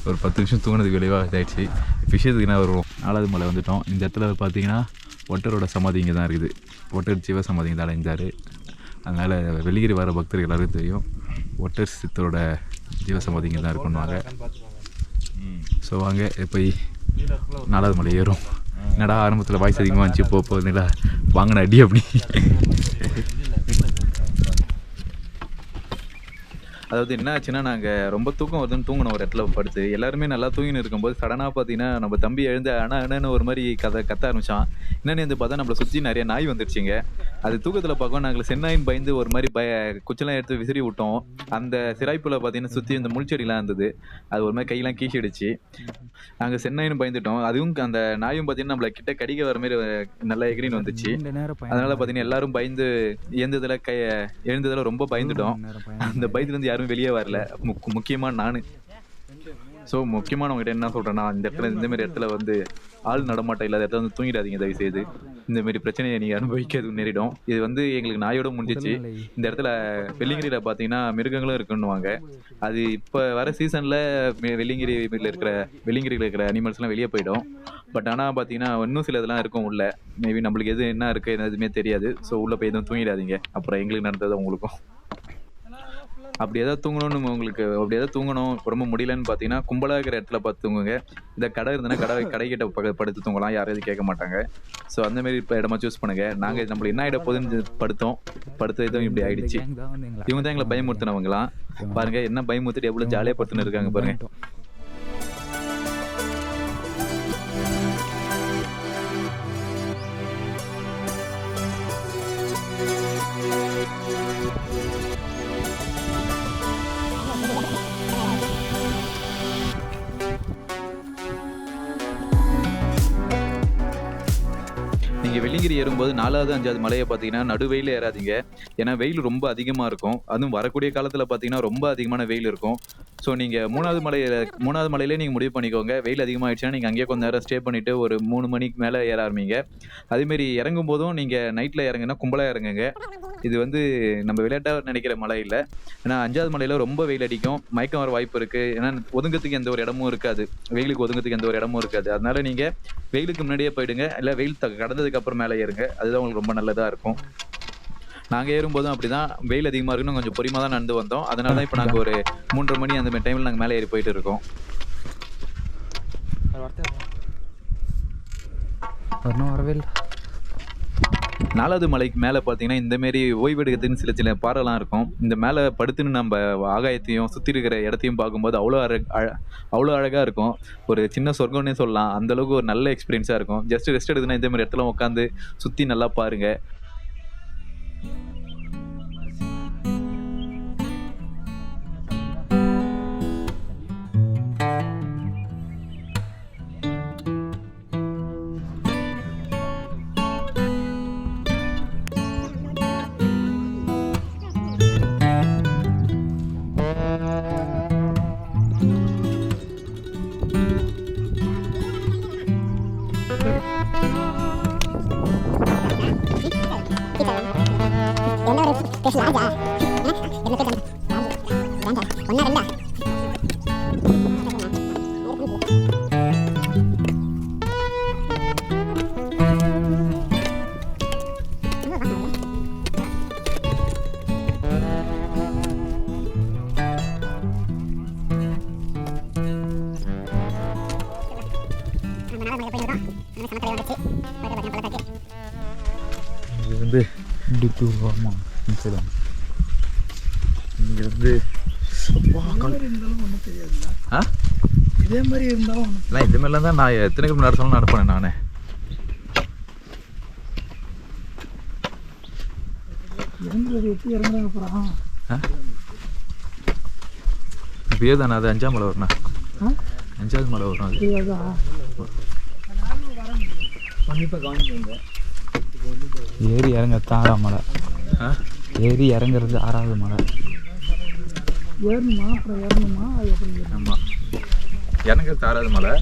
S2: ஒரு 10 நிமிஷம் தூங்கினதுக்கு விளைவாக இதாகிடுச்சு. விஷயத்துக்கு என்ன வருவோம், 4வது மலை வந்துவிட்டோம். இந்த இடத்துல பார்த்தீங்கன்னா ஒட்டரோட சமாதி இங்கே தான் இருக்குது. ஒட்டர் சிவ சமாதி இங்கே தான் அடைஞ்சார். அதனால் வெள்ளிகிரி வர பக்தர்கள் எல்லாருக்கும் தெரியும், ஒட்டர் சித்தரோட ஜீவ சமாதி இங்கே தான் இருக்குன்னுவாங்க. ஸோ வாங்க போய் 4வது மலை ஏறும். என்னடா ஆரம்பத்தில் வாய்ஸ் அதிகமாக வந்துச்சு, போகுதுங்களா வாங்கின அடி அப்படி. அதாவது என்ன ஆச்சுன்னா, நாங்கள் ரொம்ப தூக்கம் வருதுன்னு தூங்கினோம் ஒரு இடத்துல படுத்து. எல்லாருமே நல்லா தூங்கின்னு இருக்கும்போது சடனாக பார்த்தீங்கன்னா நம்ம தம்பி எழுந்து அண்ணன்னு ஒரு மாதிரி கத்த ஆரம்பித்தான். என்னென்னு வந்து பார்த்தா நம்மளை சுற்றி நிறைய நாய் வந்துடுச்சிங்க. அது தூக்கத்தில் பார்க்கவும் நாங்கள் சென்னாயின்னு பயந்து ஒரு மாதிரி குச்செல்லாம் எடுத்து விசிறி விட்டோம். அந்த சிராய்ப்பில் பார்த்தீங்கன்னா சுற்றி இந்த முள்செடிலாம் இருந்தது. அது ஒரு மாதிரி கையெல்லாம் கீசிடுச்சு. நாங்கள் சென்னாயின்னு பயந்துட்டோம். அதுவும் அந்த நாயும் பார்த்தீங்கன்னா நம்மளை கிட்ட கடிக்க வர மாதிரி நல்லா எகிரின்னு வந்துச்சு. அதனால பார்த்தீங்கன்னா எல்லாரும் பயந்து எழுந்ததில் ரொம்ப பயந்துட்டோம். அந்த பயத்துலேருந்து யாரும் வெளியே வரல, முக்கியமாக நான். ஸோ முக்கியமாக நான் உங்கள்கிட்ட என்ன சொல்கிறேன்னா, இந்த மாதிரி இடத்துல வந்து ஆள் நடமாட்டம் இல்லாத இடத்துல வந்து தூங்கிடாதீங்க தயவு செய்து. இந்தமாரி பிரச்சனையை நீங்கள் அனுபவிக்கிறது நேரிடும். இது வந்து எங்களுக்கு நாயோட முடிஞ்சிச்சு. இந்த இடத்துல வெள்ளிங்கிரியில் பார்த்தீங்கன்னா மிருகங்களும் இருக்குன்னுவாங்க. அது இப்போ வர சீசனில் வெள்ளிங்கிரியில் இருக்கிற அனிமல்ஸ்லாம் வெளியே போயிடும். பட் ஆனால் பார்த்தீங்கன்னா இன்னும் சில இதெல்லாம் இருக்கும் உள்ள. மேபி நம்மளுக்கு எது என்ன இருக்குது எதுவுமே தெரியாது. ஸோ உள்ளே போய் எதுவும் தூங்கிடாதீங்க. அப்புறம் எங்களுக்கு நடந்தது உங்களுக்கும். அப்படி ஏதாவது தூங்கணும் ரொம்ப முடியலன்னு பார்த்தீங்கன்னா கும்பலாக இருக்கிற இடத்துல பார்த்து தூங்குங்க. இந்த கடை இருந்ததுன்னா கடைக்கிட்ட படுத்து தூங்கலாம், யாரும் எதுவும் கேட்க மாட்டாங்க. ஸோ அந்தமாரி இப்போ இடமா சூஸ் பண்ணுங்க. நாங்கள் நம்மளுக்கு என்ன ஆகிட போகுதுன்னு படுத்த இதுவும் இப்படி ஆயிடுச்சு. இவங்க தான் எங்களை பயமுறுத்தினவங்களாம். பாருங்க என்ன பயமுறுத்திட்டு எவ்வளோ ஜாலியாக படுத்துன்னு இருக்காங்க பாருங்க. நீங்கள் வெள்ளிங்கிரி ஏறும்போது 4வது 5வது மலையை பார்த்தீங்கன்னா நடுவெயில் ஏறாதீங்க. ஏன்னா வெயில் ரொம்ப அதிகமாக இருக்கும். அதுவும் வரக்கூடிய காலத்தில் பார்த்தீங்கன்னா ரொம்ப அதிகமான வெயில் இருக்கும். ஸோ நீங்கள் 3வது மலையிலே நீங்கள் முடிவு பண்ணிக்கோங்க. வெயில் அதிகமாகிடுச்சுன்னா நீங்கள் அங்கேயே கொஞ்சம் நேரம் ஸ்டே பண்ணிவிட்டு ஒரு 3 மணிக்கு மேலே ஏற ஆரம்பிங்க. அதேமாரி இறங்கும் போதும் நீங்கள் நைட்டில் இறங்குனா கும்பலாக இறங்குங்க. இது வந்து நம்ம விளையாட்டாக நினைக்கிற மலை இல்லை. ஏன்னா 5வது மலையில் ரொம்ப வெயில் அடிக்கும், மயக்கம் வர வாய்ப்பு இருக்குது. ஏன்னா ஒதுங்கிறதுக்கு எந்த ஒரு இடமும் இருக்காது, வெயிலுக்கு ஒதுங்கிறதுக்கு எந்த ஒரு இடமும் இருக்காது. அதனால நீங்கள் வெயிலுக்கு முன்னாடியே போயிடுங்க, இல்லை வெயில் கடந்ததுக்கு அப்புறம் மேலே ஏறுங்க. அதுதான் உங்களுக்கு ரொம்ப நல்லதாக இருக்கும். நாங்கள் ஏறும்போதும் அப்படி தான், வெயில் அதிகமாக இருக்குன்னு கொஞ்சம் பொறுமையாக தான் நடந்து வந்தோம். அதனால தான் இப்போ நாங்கள் ஒரு 3:30 மணி அந்த மாதிரி டைமில் நாங்கள் மேலே ஏறி போயிட்டு இருக்கோம். 4வது மலைக்கு மேலே பார்த்தீங்கன்னா இந்தமாரி ஓய்வெடுக்கிறதுன்னு சில பாறைலாம் இருக்கும். இந்த மேலே படுத்துன்னு நம்ம ஆகாயத்தையும் சுற்றி இருக்கிற இடத்தையும் பார்க்கும்போது அவ்வளோ அழகாக இருக்கும். ஒரு சின்ன சொர்க்கம்னே சொல்லலாம். அந்தளவுக்கு ஒரு நல்ல எக்ஸ்பீரியன்ஸாக இருக்கும். ஜஸ்ட் ரெஸ்ட் எடுத்துன்னா இந்தமாரி இடத்துல உட்காந்து சுற்றி நல்லா பாருங்கள். இது வந்து இங்கேருந்து
S6: இதே மாதிரி இருந்தாலும்
S2: இல்லை, இது மாதிரிலாம் தான் நான் எத்தனை கிலோமீட்டர் நடத்தாலும் நடப்பேன் நான். இப்பயே தானே அது 5ஆம் மலை வரணும், 5வது மலை வரும். அது
S3: கண்டிப்பாக கவனிக்கங்க.
S4: ஏறி இறங்க 6ஆம் மலை. ஏறி இறங்குறது 6வது மலை.
S6: ஏறணுமா அப்புறம் ஏறணுமா அது எப்படி?
S1: ஆமாம், எனக்கு 6வது மலை,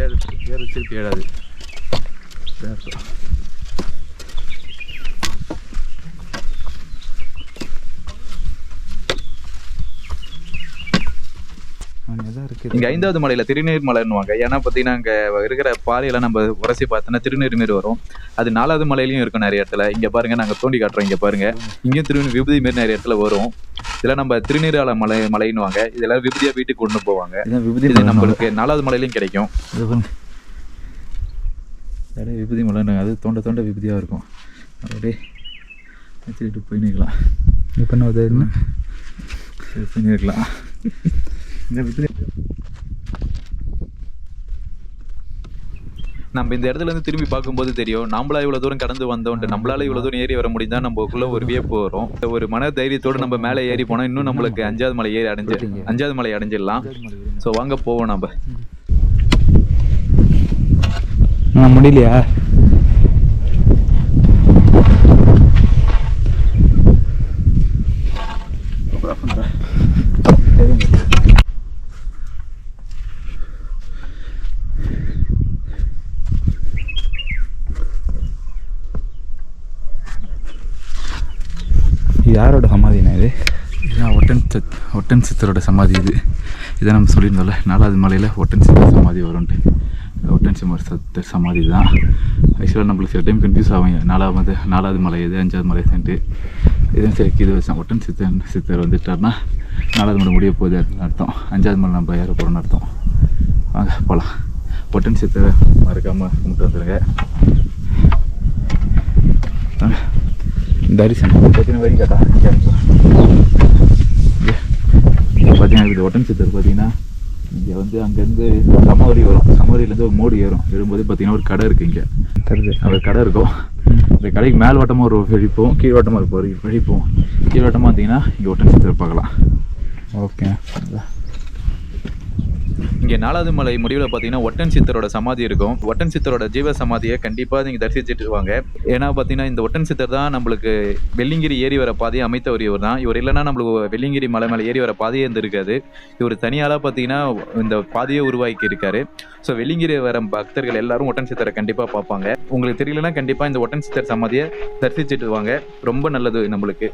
S1: ஏறு திருப்பி 7வது. இங்கே 5வது மலையில் திருநீர் மலைன்னுவாங்க. ஏன்னா பார்த்தீங்கன்னா அங்கே இருக்கிற பாறையெல்லாம் நம்ம உரசி பார்த்தோன்னா திருநீர் மாரி வரும். அது 4வது மலையிலையும் இருக்கும் நிறைய இடத்துல. இங்கே பாருங்கள், நாங்கள் தோண்டி காட்டுறோம். இங்கே பாருங்கள், இங்கேயும் விபூதி மாரி நிறைய இடத்துல வரும். இதெல்லாம் நம்ம திருநீரால மலைன்னுவாங்க. இதெல்லாம் விபூதியாக வீட்டுக்கு கொண்டு போவாங்க. இது நம்மளுக்கு 4வது மலையிலையும் கிடைக்கும். விபூதி மலைன்னு அது தோண்ட தோண்ட விபூதியாக இருக்கும். அப்படியே வச்சுக்கிட்டு போய் நிற்கலாம்.
S4: இப்போ என்ன
S1: போய் நிற்கலாம். நம்ம இந்த இடத்துல இருந்து திரும்பி பார்க்கும்போது தெரியும், நம்மளா இவ்வளவு தூரம் கடந்து வந்தோன்ட்டு. நம்மளால இவ்வளவு தூரம் ஏறி வர முடியுதா, நம்மக்குள்ள ஒரு வியப்பு வரும். ஒரு மன தைரியத்தோடு நம்ம மேலே ஏறி போனா இன்னும் நம்மளுக்கு 5வது மலை ஏறி 5வது மலை அடைஞ்சிடலாம். ஸோ வாங்க போவோம். நம்ம
S4: முடியலையா? யாரோட சமாதினா இது?
S1: இதுதான் ஒட்டன் சித்தரோட சமாதி. இதை நம்ம சொல்லியிருந்தோம்ல, 4வது மலையில் ஒட்டன் சித்தர் சமாதி வரும்ன்ட்டு. ஒட்டன் சித்தர் சமாதி தான். ஆக்சுவலாக நம்மளுக்கு சில டைம் கன்ஃபியூஸ் ஆகும், 4வது மலை எது 5வது மலை எதுன்ட்டு. இதுவும் சரி, இது வச்சோம் ஒட்டன் சித்தர் வந்துட்டார்னா 4வது மலை முடிய போகுது அர்த்தம். 5வது மலை நம்ம ஏற போகிறோன்னு அர்த்தம். வாங்க போகலாம். ஒட்டன் சித்தரை மறக்காமல் கும்பிட்டு வந்துடுங்க.
S4: தரிசனம்
S1: பார்த்தீங்கன்னா வரி கேட்டா பார்த்தீங்கன்னா இது ஒட்டன் சித்தர். பார்த்தீங்கன்னா இங்கே வந்து அங்கேருந்து சமவரி வரும். சமவரியிலேருந்து ஒரு மோடி ஏறும். எழும்போது பார்த்தீங்கன்னா ஒரு கடை இருக்குது. இங்கே ஒரு கடை இருக்கும். இந்த கடைக்கு மேல் வட்டமாக ஒரு வழிப்போம், கீழ்வட்டமாக இருப்போம். ஒரு வழிப்போம் கீழ்வட்டமாக பார்த்தீங்கன்னா இங்கே ஒட்டன் சித்தர் பார்க்கலாம்.
S4: ஓகே.
S1: இங்கே 4வது மலை முடிவில் பார்த்தீங்கன்னா ஒட்டன் சித்தரோட சமாதி இருக்கும். ஒட்டன் சித்தரோட ஜீவ சமாதியை கண்டிப்பாக நீங்கள் தரிசிச்சுட்டு வாங்க. ஏன்னா பார்த்தீங்கன்னா இந்த ஒட்டன் சித்தர் தான் நம்மளுக்கு வெள்ளிங்கிரி ஏறி வர பாதையை அமைத்த இவர் தான். இவர் இல்லைன்னா நம்மளுக்கு வெள்ளிங்கிரி மலை மேலே ஏறி வர பாதையே இருந்திருக்காது. இவர் தனியால் பார்த்தீங்கன்னா இந்த பாதையை உருவாக்கி இருக்காரு. ஸோ வெள்ளிங்கிரி வர பக்தர்கள் எல்லாரும் ஒட்டன் சித்தரை கண்டிப்பாக பார்ப்பாங்க. உங்களுக்கு தெரியலன்னா கண்டிப்பாக இந்த ஒட்டன் சித்தர் சமாதியை தரிசிச்சுட்டு வாங்க. ரொம்ப நல்லது நம்மளுக்கு.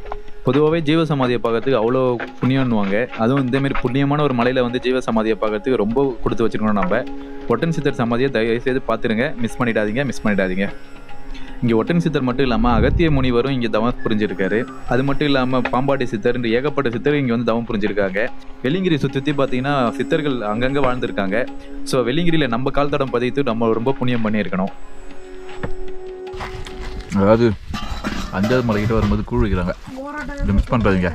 S1: பொதுவாகவே ஜீவ சமாதியை பார்க்கறதுக்கு அவ்வளோ புண்ணியம்னுவாங்க. அதுவும் இந்தமாரி புண்ணியமான ஒரு மலையில் வந்து ஜீவ சமாதியை பார்க்கறதுக்கு ரொம்ப கொடுத்து வச்சுருக்கணும். நம்ம ஒட்டன் சித்தர் சமாதியை தயவுசெய்து பார்த்துருங்க. மிஸ் பண்ணிடாதீங்க. இங்கே ஒட்டன் சித்தர் மட்டும் இல்லாமல் அகத்திய முனிவரும் இங்கே தவம் புரிஞ்சிருக்காரு. அது மட்டும் இல்லாமல் பாம்பாட்டி சித்தர் என்று ஏகப்பட்ட சித்தர் இங்கே வந்து தவம் புரிஞ்சிருக்காங்க. வெள்ளிங்கிரி சுற்றி பார்த்தீங்கன்னா சித்தர்கள் அங்கங்கே வாழ்ந்துருக்காங்க. ஸோ வெள்ளிங்கிரியில் நம்ம கால் தடம் பதித்து நம்ம ரொம்ப புண்ணியம் பண்ணியிருக்கணும். அதாவது 5வது மலைக்கிட்ட வரும்போது கூழ் வைக்கிறாங்க. இதை மிஸ் பண்ணுறாதீங்க.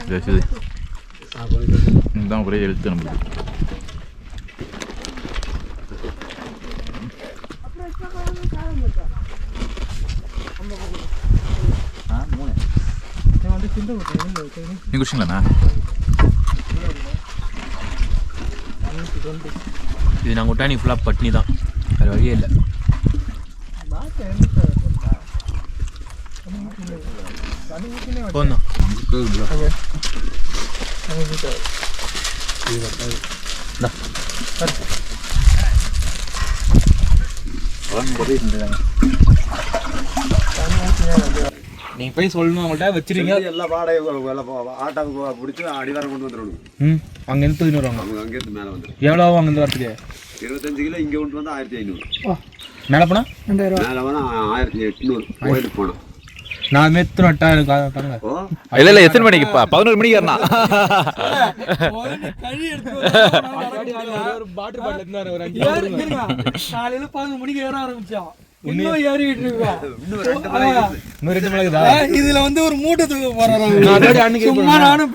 S1: இதுதான் ஒரே எழுத்து நம்மளுக்கு. நீங்க குடிச்சிங்களாண்ணா?
S3: இது நாங்கள் விட்டா நீ ஃபுல்லாக பட்னி தான், வேறு வழியே இல்லை. போதும். நீங்கள் போய் சொல்லணும் அவங்கள்ட்ட வச்சிருக்கீங்க.
S7: எல்லா வாடகை ஆட்டோவுக்கு பிடிச்சி அடிவாரம் கொண்டு வந்துடணும்.
S3: அங்கேருந்து தூக்கிட்டு வருவாங்க.
S7: அவங்க அங்கேருந்து மேலே வந்து
S3: எவ்வளோ ஆகும் அங்கேருந்து வரத்துக்கு?
S7: 25 கிலோ. இங்கே கொண்டு வந்து 1500.
S3: மேலே போனால்
S6: 2000.
S7: மேலே போனால் 1800. கோயிலுக்கு போனோம்.
S3: நான் மேத்து நட்டா எனக்கு பாருங்க.
S1: இல்லை எத்தனை மணிக்கு? 11 மணிக்கு ஏறினா
S6: காலையில 11 மணிக்கு ஏற ஆரம்பிச்சோம். இன்னும் ஏறிட்டு இருக்கோம். இதுல வந்து ஒரு மூட்டை தூக்க போறாங்க. சும்மா நானும்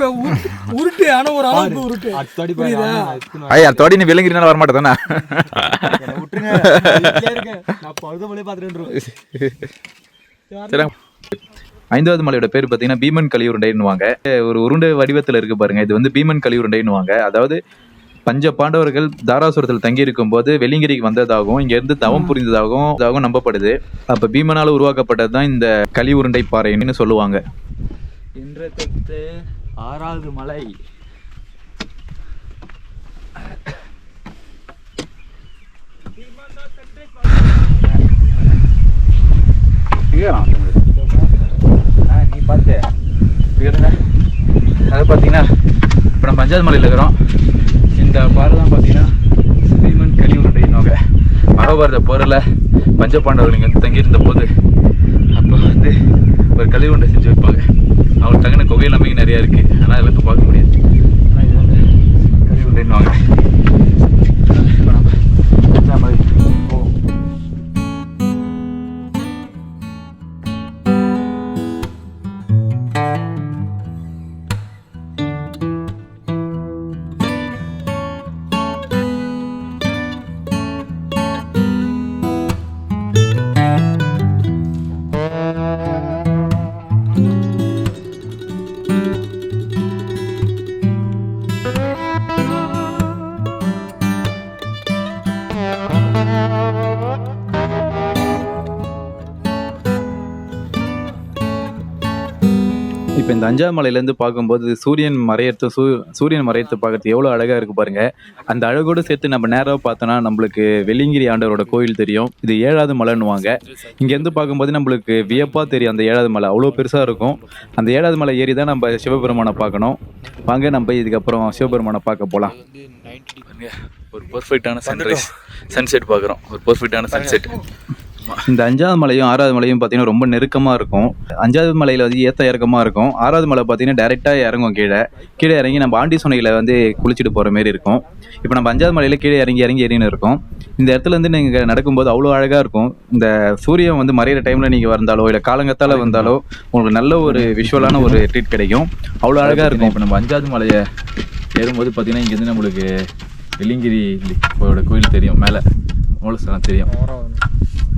S6: உருட்டு, ஆனா ஒரு அளவுக்கு உருட்டு.
S1: ஐயா தோடி நீ விலங்கினால வரமாட்டேதானே? சரி. 5வது மலையோட பேர் பார்த்தீங்கன்னா பீமன் கலியுருண்டைன்னுவாங்க. ஒரு உருண்டை வடிவத்தில் இருக்கு பாருங்க. இது வந்து பீமன் கலியுருண்டைன்னுவாங்க. அதாவது பஞ்ச பாண்டவர்கள் தாராசுரத்தில் தங்கியிருக்கும் போது வெள்ளிங்கிரிக்கு வந்ததாகவும் இங்கேருந்து தவம் புரிந்ததாகவும் நம்பப்படுது. அப்போ பீமனால் உருவாக்கப்பட்டது தான் இந்த களி உருண்டை பாறைன்னு சொல்லுவாங்க.
S5: இன்றத்து 6வது மலை. நீ பார்த்து
S1: அது பார்த்தீங்கன்னா இப்போ நம்ம 5வது மலையில் இருக்கிறோம். இந்த பாறை தான் பார்த்தீங்கன்னா பீமன் களி உருண்டைன்னுவாங்க. மகாபாரத போரில் பஞ்சபாண்டவர்கள் இங்கே வந்து தங்கியிருந்த போது அப்போ வந்து ஒரு களி உருண்டை செஞ்சு வைப்பாங்க. அவங்களுக்கு தங்கின குகை எல்லாமே நிறையா இருக்குது, ஆனால் அதில் இப்போ பார்க்க முடியாது. ஆனால் இது வந்து களி உருண்டைன்னுவாங்க. இப்போ நம்ம 5ஆம் மலை போவோம். இப்போ இந்த 5ஆம் மலையிலேருந்து பார்க்கும்போது சூரியன் மறையத்து பார்க்கறது எவ்வளோ அழகாக இருக்குது பாருங்கள். அந்த அழகோடு சேர்த்து நம்ம நேராக பார்த்தோன்னா நம்மளுக்கு வெள்ளிங்கிரி ஆண்டவரோட கோயில் தெரியும். இது 7வது மலைன்னுவாங்க. இங்கேருந்து பார்க்கும்போது நம்மளுக்கு வியப்பாக தெரியும். அந்த 7வது மலை அவ்வளோ பெருசாக இருக்கும். அந்த 7வது மலை ஏறி தான் நம்ம சிவபெருமானை பார்க்கணும். வாங்க நம்ம இதுக்கப்புறம் சிவபெருமானை பார்க்க போகலாம். ஒரு பர்ஃபெக்டான சன்செட் பார்க்குறோம். ஒரு பர்ஃபெக்டான சன்செட். இந்த 5வது மலையும் 6வது மலையும் பார்த்தீங்கன்னா ரொம்ப நெருக்கமாக இருக்கும். 5வது மலையில் வந்து ஏற்ற இறக்கமாக இருக்கும். 6வது மலை பார்த்தீங்கன்னா டேரெக்டாக இறங்கும். கீழே இறங்கி நம்ம ஆண்டி சுனையில் வந்து குளிச்சுட்டு போகிற மாரி இருக்கும். இப்போ நம்ம 5வது மலையில் கீழே இறங்கி ஏறின்னு இருக்கோம். இந்த இடத்துலேருந்து நீங்கள் நடக்கும்போது அவ்வளோ அழகாக இருக்கும். இந்த சூரியன் வந்து மறையிற டைமில் நீங்கள் வந்தாலோ இல்லை காலங்கத்தால் வந்தாலோ உங்களுக்கு நல்ல ஒரு விஷுவலான ஒரு ட்ரீட் கிடைக்கும். அவ்வளோ அழகாக இருக்கும். இப்போ நம்ம 5வது மலையை ஏறும்போது பார்த்தீங்கன்னா இங்கேருந்து நம்மளுக்கு வெள்ளிங்கிரி கோயில் தெரியும். மேலே மூலஸ்தானம் தெரியும்.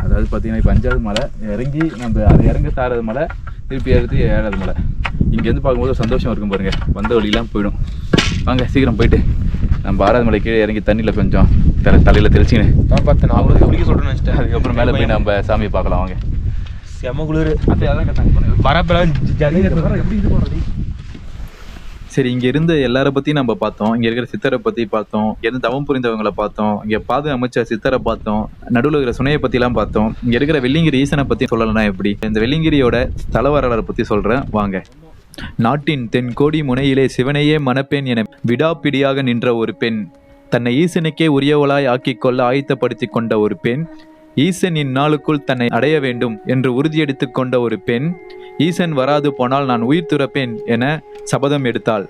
S1: அதாவது பார்த்தீங்கன்னா இப்போ 5வது மலை இறங்கி நம்ம அது இறங்க 6வது மலை திருப்பி ஏறது 7வது மலை. இங்கேருந்து பார்க்கும்போது ஒரு சந்தோஷம் இருக்கும் பாருங்கள். வந்த வழியெல்லாம் போயிடும். வாங்க சீக்கிரம் போயிட்டு நம்ம 6வது மலை கீழே இறங்கி தண்ணியில் கொஞ்சம் தலையில் தெளிச்சின்னு
S3: அவங்களுக்கு குளிக்க சொல்கிறேன்னு நினச்சிட்டேன்.
S1: அதுக்கப்புறம் மேலே போய் நம்ம சாமியை பார்க்கலாம். வாங்க.
S3: செம குளிர்.
S1: அதான் கேட்டாங்க
S3: வரப்பெல்லாம்
S1: எப்படி இது போடுறது. சரி, இங்கே இருந்த எல்லாரை பற்றியும் நம்ம பார்த்தோம். இங்கே இருக்கிற சித்தரை பற்றி பார்த்தோம். இங்கேருந்து தவம் புரிந்தவங்களை பார்த்தோம். இங்கே பாதை அமைச்ச சித்தரை பார்த்தோம். நடுவில் இருக்கிற சுனையை பற்றிலாம் பார்த்தோம். இங்கே இருக்கிற வெள்ளிங்கிரி ஈசனை பற்றி சொல்லலைன்னா எப்படி? இந்த வெள்ளிங்கிரியோட தல வரலாறை பற்றி சொல்கிறேன் வாங்க. நாட்டின் தென்கோடி முனையிலே சிவனையே மணப்பெண் என விடாப்பிடியாக நின்ற ஒரு பெண், தன்னை ஈசனுக்கே உரியவளாய் ஆக்கிக்கொள்ள ஆயத்தப்படுத்தி கொண்ட ஒரு பெண், ஈசன் இந்நாளுக்குள் தன்னை அடைய வேண்டும் என்று உறுதியெடுத்து கொண்ட ஒரு பெண், ஈசன் வராது போனால் நான் உயிர் துறப்பேன் என சபதம் எடுத்தாள்.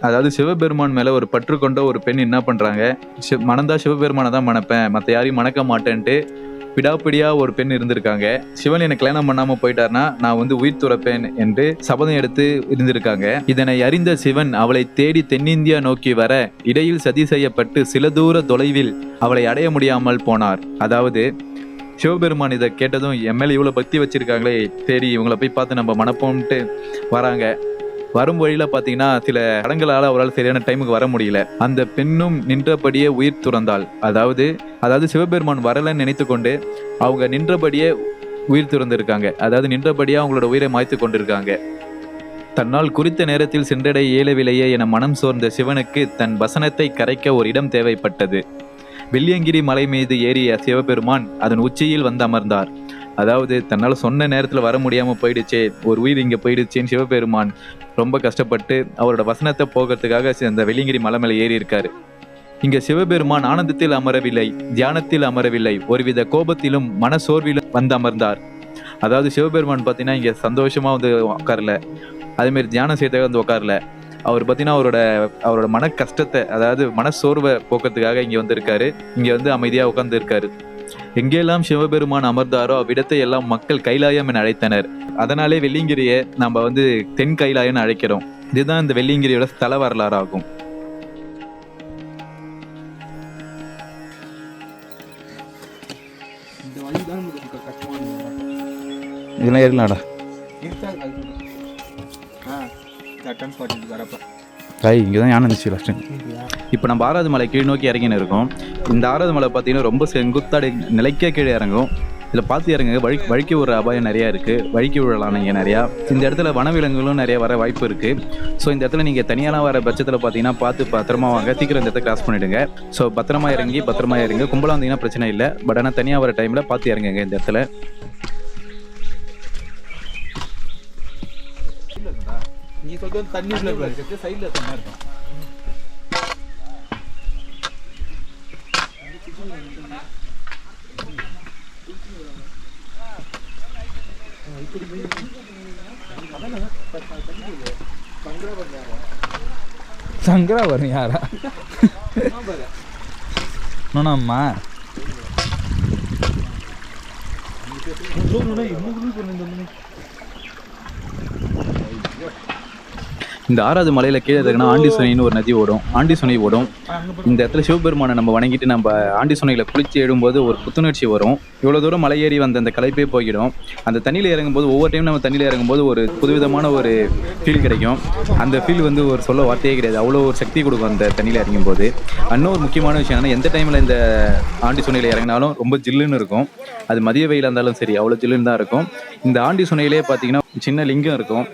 S1: அதாவது சிவபெருமான் மேலே ஒரு பற்று கொண்ட ஒரு பெண் என்ன பண்ணுறாங்க, மணந்தா சிவபெருமானை தான் மணப்பேன், மற்ற யாரையும் மணக்க மாட்டேன்ட்டு விடாப்பிடியாக ஒரு பெண் இருந்திருக்காங்க. சிவன் என்னை கல்யாணம் பண்ணாமல் போயிட்டார்னா நான் வந்து உயிர் துறப்பேன் என்று சபதம் எடுத்து இருந்திருக்காங்க. இதனை அறிந்த சிவன் அவளை தேடி தென்னிந்தியா நோக்கி வர இடையில் சதி செய்யப்பட்டு சில தூர தொலைவில் அவளை அடைய முடியாமல் போனார். அதாவது சிவபெருமான் இதை கேட்டதும் எம்எல்ஏ இவ்வளோ பக்தி வச்சிருக்காங்களே, சரி இவங்களை போய் பார்த்து நம்ம மணப்போம்ட்டு வராங்க. வரும் வழியில் பார்த்தீங்கன்னா சில தடங்களால் அவரால் சரியான டைமுக்கு வர முடியல. அந்த பெண்ணும் நின்றபடியே உயிர் துறந்தாள். அதாவது சிவபெருமான் வரலன்னு நினைத்து கொண்டு அவங்க நின்றபடியே உயிர் துறந்திருக்காங்க. அதாவது நின்றபடியே அவங்களோட உயிரை மாய்த்து கொண்டிருக்காங்க. தன்னால் குறித்த நேரத்தில் சென்றடை இயலவில்லையே என மனம் சோர்ந்த சிவனுக்கு தன் வசனத்தை கரைக்க ஒரு இடம் தேவைப்பட்டது. வெள்ளியங்கிரி மலை மீது ஏறிய சிவபெருமான் அதன் உச்சியில் வந்து அமர்ந்தார். அதாவது தன்னால் சொன்ன நேரத்தில் வர முடியாமல் போயிடுச்சே, ஒரு உயிர் இங்கே போயிடுச்சேன்னு சிவபெருமான் ரொம்ப கஷ்டப்பட்டு அவரோட வசனத்தை போகிறதுக்காக அந்த வெள்ளியங்கிரி மலை மேலே ஏறி இருக்காரு. இங்கே சிவபெருமான் ஆனந்தத்தில் அமரவில்லை, தியானத்தில் அமரவில்லை, ஒருவித கோபத்திலும் மனசோர்விலும் வந்து அமர்ந்தார். அதாவது சிவபெருமான் பார்த்தீங்கன்னா இங்கே சந்தோஷமாக வந்து உட்காரல, அதேமாரி தியானம் செய்யறதுக்காக வந்து உட்காரல. அவர் பார்த்தீங்கன்னா அவரோட மன கஷ்டத்தை, அதாவது மனசோர்வை போக்கிறதுக்காக இங்கே வந்திருக்காரு. இங்கே வந்து அமைதியாக உட்கார்ந்து இருக்காரு. எங்கெல்லாம் சிவபெருமான் அமர்ந்தாரோ அவ்விடத்தை எல்லாம் மக்கள் கைலாயம் என அழைத்தனர். அதனாலே வெள்ளியங்கிரியை நம்ம வந்து தென் கைலாயம்னு அழைக்கிறோம். இதுதான் இந்த வெள்ளியங்கிரியோட ஸ்தல வரலாறு ஆகும்.
S2: இதெல்லாம் ஏறலாம்டா.
S3: வரப்ப
S1: இங்கே தான் யானை இருந்துச்சு லாஸ்ட் டைம். இப்போ நம்ம 6வது மலை கீழ் நோக்கி இறங்கின்னு இருக்கோம். இந்த 6வது மலை பார்த்தீங்கன்னா ரொம்ப செங்குத்தாடி நிலைக்க கீழே இறங்கும். இதில் பார்த்து இறங்குங்க. வழுக்கி ஒரு அபாயம் நிறையா இருக்குது. வழுக்கி விழலாம் நீங்கள் நிறையா. இந்த இடத்துல வனவிலங்குகளும் நிறைய வர வாய்ப்பு இருக்குது. ஸோ இந்த இடத்துல நீங்கள் தனியாலாம் வர பட்சத்தில் பார்த்தீங்கன்னா பார்த்து பத்திரமா வாங்க. சீக்கிரம் இந்த இடத்த கிராஸ் பண்ணிவிடுங்க. ஸோ பத்திரமா இறங்க. கும்பலாக வந்தீங்கன்னா பிரச்சனை இல்லை. பட் ஆனால் தனியாக வர டைமில் பார்த்து இறங்குங்க இந்த இடத்துல.
S2: நீ சொல்றது தண்ணி உள்ள இருக்கு, சைடுல தண்ணி இருக்கும்.
S5: சங்கராபரணி யாரா? அம்மா
S1: இந்த 6வது மலையில் கீழே இருக்குன்னா ஆண்டிசுனைன்னு ஒரு நதி ஓடும். ஆண்டிசுனை ஓடும். இந்த இடத்துல சிவபெருமானை நம்ம வணங்கிட்டு நம்ம ஆண்டிசுனையில் குளித்து எழும்போது ஒரு புத்துணர்ச்சி வரும். இவ்வளோ தூரம் மலை ஏறி வந்த அந்த களைப்பே போய்கிடும். அந்த தண்ணியில் இறங்கும்போது ஒவ்வொரு டைம் நம்ம தண்ணியில் இறங்கும்போது ஒரு புதுவிதமான ஒரு ஃபீல் கிடைக்கும். அந்த ஃபீல் வந்து ஒரு சொல்ல வார்த்தையே கிடையாது. அவ்வளோ ஒரு சக்தி கொடுக்கும் அந்த தண்ணியில் இறங்கும்போது. இன்னொரு முக்கியமான விஷயம் என்னன்னா, எந்த டைமில் இந்த ஆண்டிசுனையில் இறங்கினாலும் ரொம்ப ஜில்லுன்னு இருக்கும். அது மதிய வெயிலாக இருந்தாலும் சரி அவ்வளோ ஜில்லுன்னு தான் இருக்கும். இந்த ஆண்டிசுனையிலே பார்த்தீங்கன்னா சின்ன லிங்கம் இருக்கும்.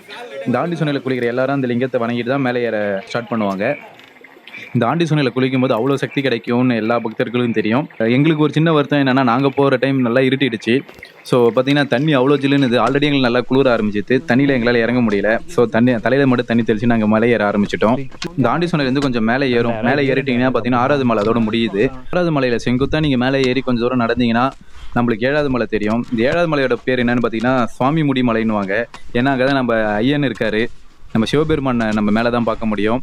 S1: இந்த ஆண்டிசுனையில் குளிக்கிற எல்லாரும் அந்த லிங்கத்தை வணங்கிட்டு தான் மேலே ஏற ஸ்டார்ட் பண்ணுவாங்க. இந்த ஆண்டிசுனையில் குளிக்கும் போது அவ்வளோ சக்தி கிடைக்கும்னு எல்லா பக்தர்களுக்கும் தெரியும். எங்களுக்கு ஒரு சின்ன வருத்தம் என்னென்னா, நாங்கள் போகிற டைம் நல்லா இருட்டிடுச்சு. ஸோ பார்த்தீங்கன்னா தண்ணி அவ்வளோ ஜில்லுன்னு ஆல்ரெடி எங்களுக்கு நல்லா குளிர ஆரம்பிச்சிது. தண்ணியில் எங்களால் இறங்க முடியல. ஸோ தலையில் மட்டும் தண்ணி தெளிச்சு நாங்கள் மலை ஏற ஆரம்பிச்சிட்டோம். இந்த ஆண்டிசுனையிலேருந்து கொஞ்சம் மேலே ஏறிட்டிங்கன்னா பார்த்தீங்கன்னா 6வது மலை அதோட முடியுது. 6வது மலையில் செங்குத்தாக நீங்கள் மேலே ஏறி கொஞ்சம் தூரம் நடந்தீங்கன்னா நம்மளுக்கு 7வது மலை தெரியும். இந்த 7வது மலையோட பேர் என்னன்னு பார்த்தீங்கன்னா சுவாமி முடி மலைன்னுவாங்க. ஏன்னா அங்கே தான் நம்ம ஐயன் இருக்காரு. நம்ம சிவபெருமானை நம்ம மேலே தான் பார்க்க முடியும்.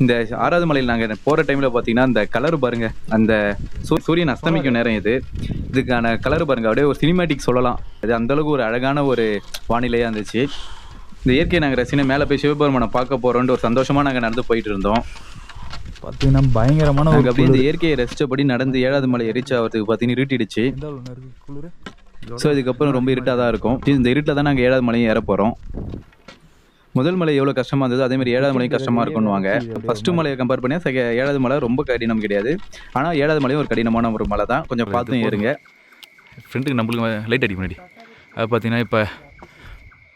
S1: இந்த 6வது மலையில் நாங்கள் போகிற டைமில் பார்த்தீங்கன்னா அந்த கலர் பாருங்கள். அந்த சூரியன் அஸ்தமிக்கும் நேரம் இதுக்கான கலர் பாருங்கள். அப்படியே ஒரு சினிமேட்டிக் சொல்லலாம். அது அந்தளவுக்கு ஒரு அழகான ஒரு வானிலையாக இருந்துச்சு. இந்த இயற்கையை நாங்கள் ரசினை மேலே போய் சிவபெருமானை பார்க்க போகிறோன்ட்டு ஒரு சந்தோஷமாக நாங்கள் நடந்து போயிட்டு இருந்தோம்.
S5: பார்த்தீங்கன்னா பயங்கரமான ஒரு
S1: அப்படியே இந்த இயற்கையை ரசித்தபடி நடந்து 7வது மலை ரீச் ஆகிறதுக்கு பார்த்தீங்கன்னா இருட்டிடுச்சு. ஸோ இதுக்கப்புறம் ரொம்ப இருட்டாக தான் இருக்கும். இந்த இருட்டில் தான் நாங்கள் 7வது மலையும் ஏற போகிறோம். முதல் மலை எவ்வளோ கஷ்டமாக இருந்தது அதேமாதிரி 7வது மலையும் கஷ்டமாக இருக்கும்னுவாங்க. ஃபஸ்ட்டு மலையை கம்பேர் பண்ணி 7வது மலை ரொம்ப கடினம் கிடையாது. ஆனால் 7வது மலையும் ஒரு கடினமான ஒரு மலை தான். கொஞ்சம் பார்த்தும் ஏறுங்க.
S2: ஃப்ரெண்டுக்கு நம்மளுக்கு லைட் அடிக்க முன்னாடி அது பார்த்தீங்கன்னா இப்போ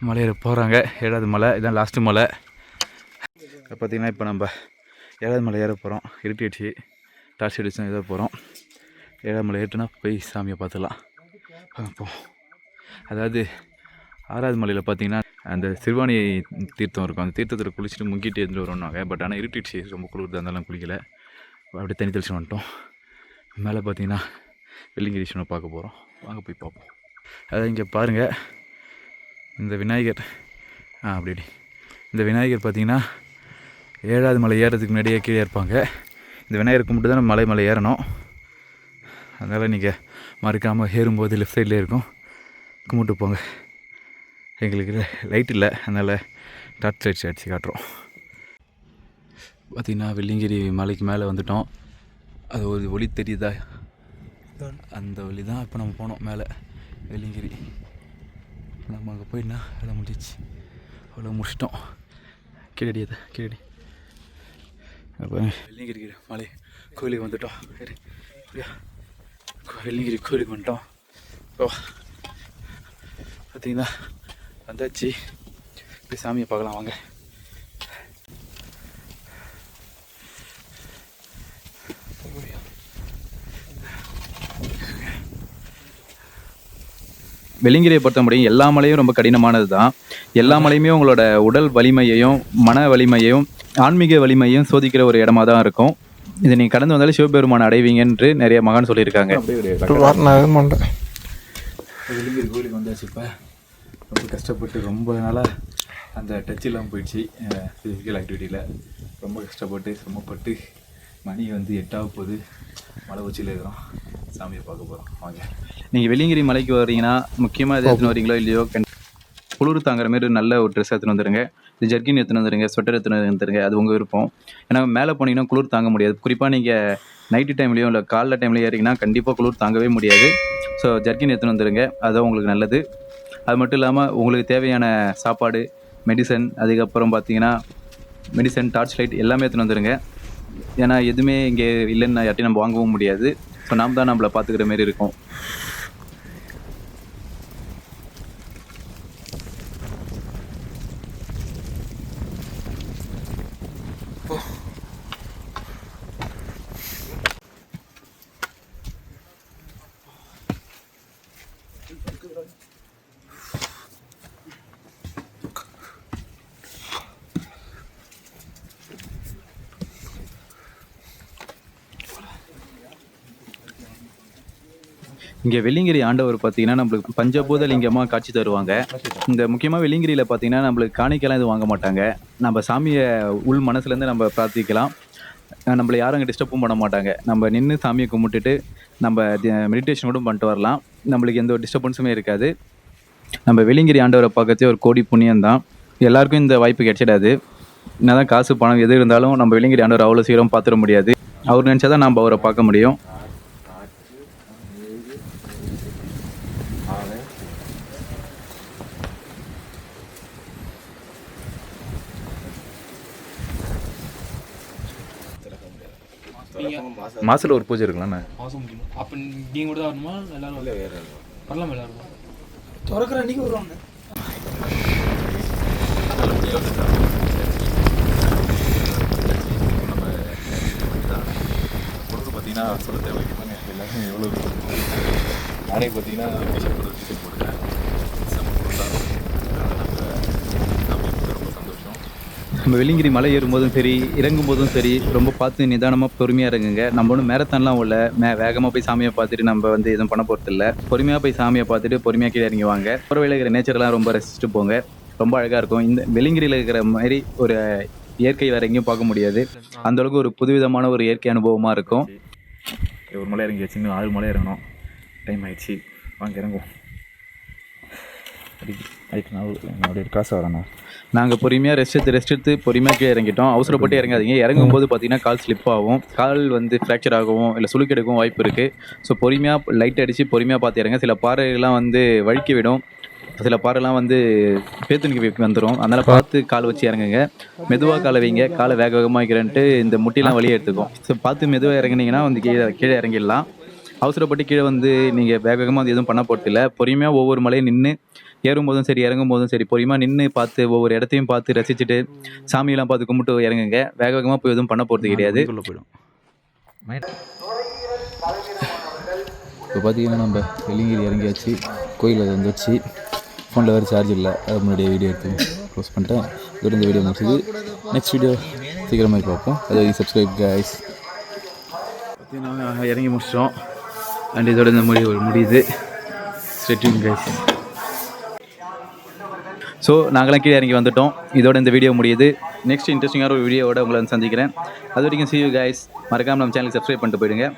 S2: மலையேற போகிறாங்க. 7வது மலை இதான் லாஸ்ட்டு மலை. பார்த்தீங்கன்னா இப்போ நம்ம 7வது மலை ஏற போகிறோம். இருட்டிடுச்சு. டார்ச் அடிச்சு ஏற போகிறோம். 7வது மலை ஏற்றுனா போய் சாமியை பார்த்துக்கலாம். பார்ப்போம். அதாவது 6வது மலையில் பார்த்தீங்கன்னா அந்த சிறுவாணி தீர்த்தம் இருக்கும். அந்த தீர்த்தத்தில் குளிச்சுட்டு முங்கிட்டு எடுத்துகிட்டு வருவாங்க. பட் ஆனால் இருட்டிடுச்சு. ரொம்ப குளிர்தான் இருந்தாலும் குளிக்கலை. அப்படியே தண்ணி தெளிச்சு வந்துட்டோம். மேலே பார்த்தீங்கன்னா வெள்ளிங்கிரீஸ்வரனை பார்க்க போகிறோம். வாங்க போய் பார்ப்போம். அதாவது இங்கே பாருங்கள் இந்த விநாயகர். அப்படி இந்த விநாயகர் பார்த்தீங்கன்னா 7வது மலை ஏறதுக்கு முன்னாடியே கீழே இருப்பாங்க. இந்த விநாயகர் கும்பிட்டு தான் மலை ஏறணும். அதனால் நீங்கள் மறக்காமல் ஏறும்போது லெஃப்ட் சைட்லேயே இருக்கும். கும்பிட்டு போங்க. எங்களுக்கு லைட் இல்லை, அதனால் டார்ச் லைட்ஸ் அடித்து காட்டுறோம். பார்த்திங்கன்னா வெள்ளிங்கிரி மலைக்கு மேலே வந்துட்டோம். அது ஒரு ஒளி தெரியுதா? அந்த ஒளி தான் இப்போ நம்ம போனோம் மேலே வெள்ளிங்கிரி. நம்ம அங்கே போயிடனா அதை முடிச்சு அவ்வளோ முடிச்சிட்டோம். கீழடி அப்போ வெள்ளிங்கிரி மலை கோயிலுக்கு வந்துட்டோம். வெள்ளிங்கிரி கோயிலுக்கு வந்துட்டோம். ஓ பார்த்தீங்கன்னா வந்தாச்சு. போய் சாமியை பார்க்கலாம் வாங்க.
S1: வெள்ளிங்கிரியை பொறுத்த முடியும் எல்லா மலையும் ரொம்ப கடினமானது தான். எல்லா மலையுமே உங்களோட உடல் வலிமையையும் மன வலிமையையும் ஆன்மீக வலிமையும் சோதிக்கிற ஒரு இடமா தான் இருக்கும். இதை நீங்கள் கடந்து வந்தாலும் சிவபெருமானை அடைவீங்க என்று நிறைய மகான் சொல்லியிருக்காங்க.
S2: வெள்ளிங்கிரி கோயிலுக்கு வந்தாச்சு. இப்போ ரொம்ப கஷ்டப்பட்டு ரொம்ப நாளாக அந்த டச் இல்லாமல் போயிடுச்சு. ஃபிசிக்கல் ஆக்டிவிட்டியில் ரொம்ப கஷ்டப்பட்டு சிரமப்பட்டு மணி வந்து 8 போகுது. மலை உச்சியில் இருக்கிறோம். சாமியை பார்க்க போகிறோம் வாங்க.
S1: நீங்கள் வெள்ளிங்கிரி மலைக்கு வரீங்கன்னா முக்கியமாக எது எடுத்துன்னு வரீங்களோ இல்லையோ குளிர் தாங்குற மாதிரி நல்ல ஒரு ட்ரெஸ் எடுத்துன்னு வந்துடுங்க. ஜர்க்கின் எடுத்துன்னு வந்துடுங்க. ஸ்வெட்டர் எடுத்துன்னு வந்துடுங்க. அது உங்கள் விருப்பம். ஏன்னா மேலே போனீங்கன்னா குளிர் தாங்க முடியாது. குறிப்பாக நீங்கள் நைட்டு டைம்லேயும் இல்லை காலைல டைம்லேயும் ஏறிங்கன்னா கண்டிப்பாக குளிர் தாங்கவே முடியாது. ஸோ ஜர்க்கின் எடுத்துன்னு வந்துடுங்க. அதுதான் உங்களுக்கு நல்லது. அது மட்டும் இல்லாமல் உங்களுக்கு தேவையான சாப்பாடு, மெடிசன், அதுக்கப்புறம் பார்த்தீங்கன்னா மெடிசன், டார்ச் லைட் எல்லாமே எடுத்துன்னு வந்துடுங்க. ஏன்னா எதுவுமே இங்கே இல்லைன்னு யார்ட்டையும் நம்ம வாங்கவும் முடியாது. ஸோ நாம் தான் நம்மளை பார்த்துக்கிற மாரி இருக்கும். இங்கே வெள்ளிங்கிரி ஆண்டவர் பார்த்தீங்கன்னா நம்மளுக்கு பஞ்சபூத லிங்கமாக காட்சி தருவாங்க. இந்த முக்கியமாக வெள்ளிங்கிரியில் பார்த்தீங்கன்னா நம்மளுக்கு காணிக்கைலாம் எதுவும் வாங்க மாட்டாங்க. நம்ம சாமியை உள் மனசுலேருந்து நம்ம பிரார்த்திக்கலாம். நம்மளை யாரும் அங்கே டிஸ்டர்பும் பண்ண மாட்டாங்க. நம்ம நின்று சாமியை கும்பிட்டுட்டு நம்ம மெடிடேஷன் கூட பண்ணிட்டு வரலாம். நம்மளுக்கு எந்த ஒரு டிஸ்டர்பன்ஸுமே இருக்காது. நம்ம வெள்ளிங்கிரி ஆண்டவரை பார்க்கறதே ஒரு கோடி புண்ணியம் தான். எல்லாருக்கும் இந்த வாய்ப்பு கிடைச்சிடாது. என்னதான் காசு பணம் எது இருந்தாலும் நம்ம வெள்ளிங்கிரி ஆண்டவர் அவ்வளோ சீக்கிரம் பார்த்துட முடியாது. அவர் நினச்சா தான் நம்ம அவரை பார்க்க முடியும்.
S2: மாதத்தில் ஒரு பூஜை இருக்குல்லண்ணே.
S3: மாதம் முடியும். அப்போ நீங்கள் கூட தான் வரணுமா எல்லாரும்? இல்லை வேறு வரலாம் எல்லாரும்.
S6: திறக்கிற அன்றைக்கி வருவாங்க.
S2: பார்த்தீங்கன்னா சொல்ல தேவையில்லை, எல்லாருமே எவ்வளோ நானே பார்த்தீங்கன்னா டிஷர்ட் போடுறேன். ரொம்ப சந்தோஷம்.
S1: நம்ம வெள்ளிங்கிரி மலை ஏறும்போதும் சரி, இறங்கும் போதும் சரி, ரொம்ப பார்த்து நிதானமாக பொறுமையாக இறங்குங்க. நம்ம ஒன்றும் மேரத்தான்லாம் உள்ள வேகமாக போய் சாமியை பார்த்துட்டு நம்ம வந்து எதுவும் பண்ண போகிறது இல்லை. பொறுமையாக போய் சாமியை பார்த்துட்டு பொறுமையாக கீழே இறங்கி வாங்க. புறவையில் இருக்கிற நேச்சர்லாம் ரொம்ப ரசிச்சுட்டு போங்க. ரொம்ப அழகாக இருக்கும். இந்த வெள்ளிங்கிரியில் இருக்கிற மாதிரி ஒரு இயற்கை வேறு எங்கேயும் பார்க்க முடியாது. அந்தளவுக்கு ஒரு புதுவிதமான ஒரு இயற்கை அனுபவமாக இருக்கும்.
S2: ஒரு மலை இறங்கி வச்சு இன்னும் 6 மலை இறங்கணும். டைம் ஆகிடுச்சு, வாங்க இறங்குவோம். அதுக்கு நான் என்னுடைய காசு வரேண்ணா.
S1: நாங்கள் பொறுமையாக ரெஸ்ட் எடுத்து பொறுமையாக கீழே இறங்கிட்டோம். அவசரப்பட்டு இறங்காதீங்க. இறங்கும்போது பார்த்தீங்கன்னா கால் ஸ்லிப் ஆகும், கால் வந்து ஃப்ராக்சர் ஆகவும் இல்லை சுளுக்கெடுக்கவும் வாய்ப்பு இருக்குது. ஸோ பொறுமையாக லைட் அடித்து பொறுமையாக பார்த்து இறங்க. சில பாறைகள்லாம் வந்து வழுக்கி விடும், சில பாறைலாம் வந்து பேத்துணிக்கு வந்துடும். அதனால் பார்த்து கால் வச்சு இறங்குங்க. மெதுவாக காலை வைங்க. காலை வேக வேகமாக வைக்கிறேன்ட்டு இந்த முட்டிலாம் வழியை எடுத்துக்கும். ஸோ பார்த்து மெதுவாக இறங்குனீங்கன்னா வந்து கீழே இறங்கிடலாம். அவசரப்பட்டு கீழே வந்து நீங்கள் வேக வேகமாக வந்து எதுவும் பண்ண போகிறதில்ல. பொறுமையாக ஒவ்வொரு மலையும் நின்று ஏறும்போதும் சரி இறங்கும் போதும் சரி பொறுமையாக நின்று பார்த்து ஒவ்வொரு இடத்தையும் பார்த்து ரசிச்சுட்டு சாமியெல்லாம் பார்த்து கும்பிட்டு இறங்குங்க. வேக வேகமாக போய் எதுவும் பண்ண போகிறது கிடையாது.
S2: போயிடும்.
S5: இப்போ பார்த்தீங்கன்னா நம்ம வெள்ளிங்கிரி இறங்கியாச்சு. கோயில் அது வந்துச்சு. ஃபோனில் வேறு சார்ஜ் இல்லை, அது முன்னாடியே வீடியோ எடுத்து க்ளோஸ் பண்ணிட்டேன். இதோட இந்த வீடியோ முடிச்சுது. நெக்ஸ்ட் வீடியோ சீக்கிரமாக பார்ப்போம். அதை சப்ஸ்கிரைப் கைஸ்.
S1: பார்த்தீங்கன்னா இறங்கி முடிச்சிட்டோம். அண்ட் இதோட இந்த முடியுது. Stay guys. ஸோ நாங்களாம் கீழே இறங்கி வந்துட்டோம். இதோட இந்த வீடியோ முடியுது. நெக்ஸ்ட் இன்ட்ரெஸ்டிங்கான ஒரு வீடியோவோட உங்களை வந்து சந்திக்கிறேன். அது வரைக்கும் see you guys. மறக்காமல் நம்ம சேனலுக்கு சப்ஸ்கிரைப் பண்ணிட்டு போயிடுங்க.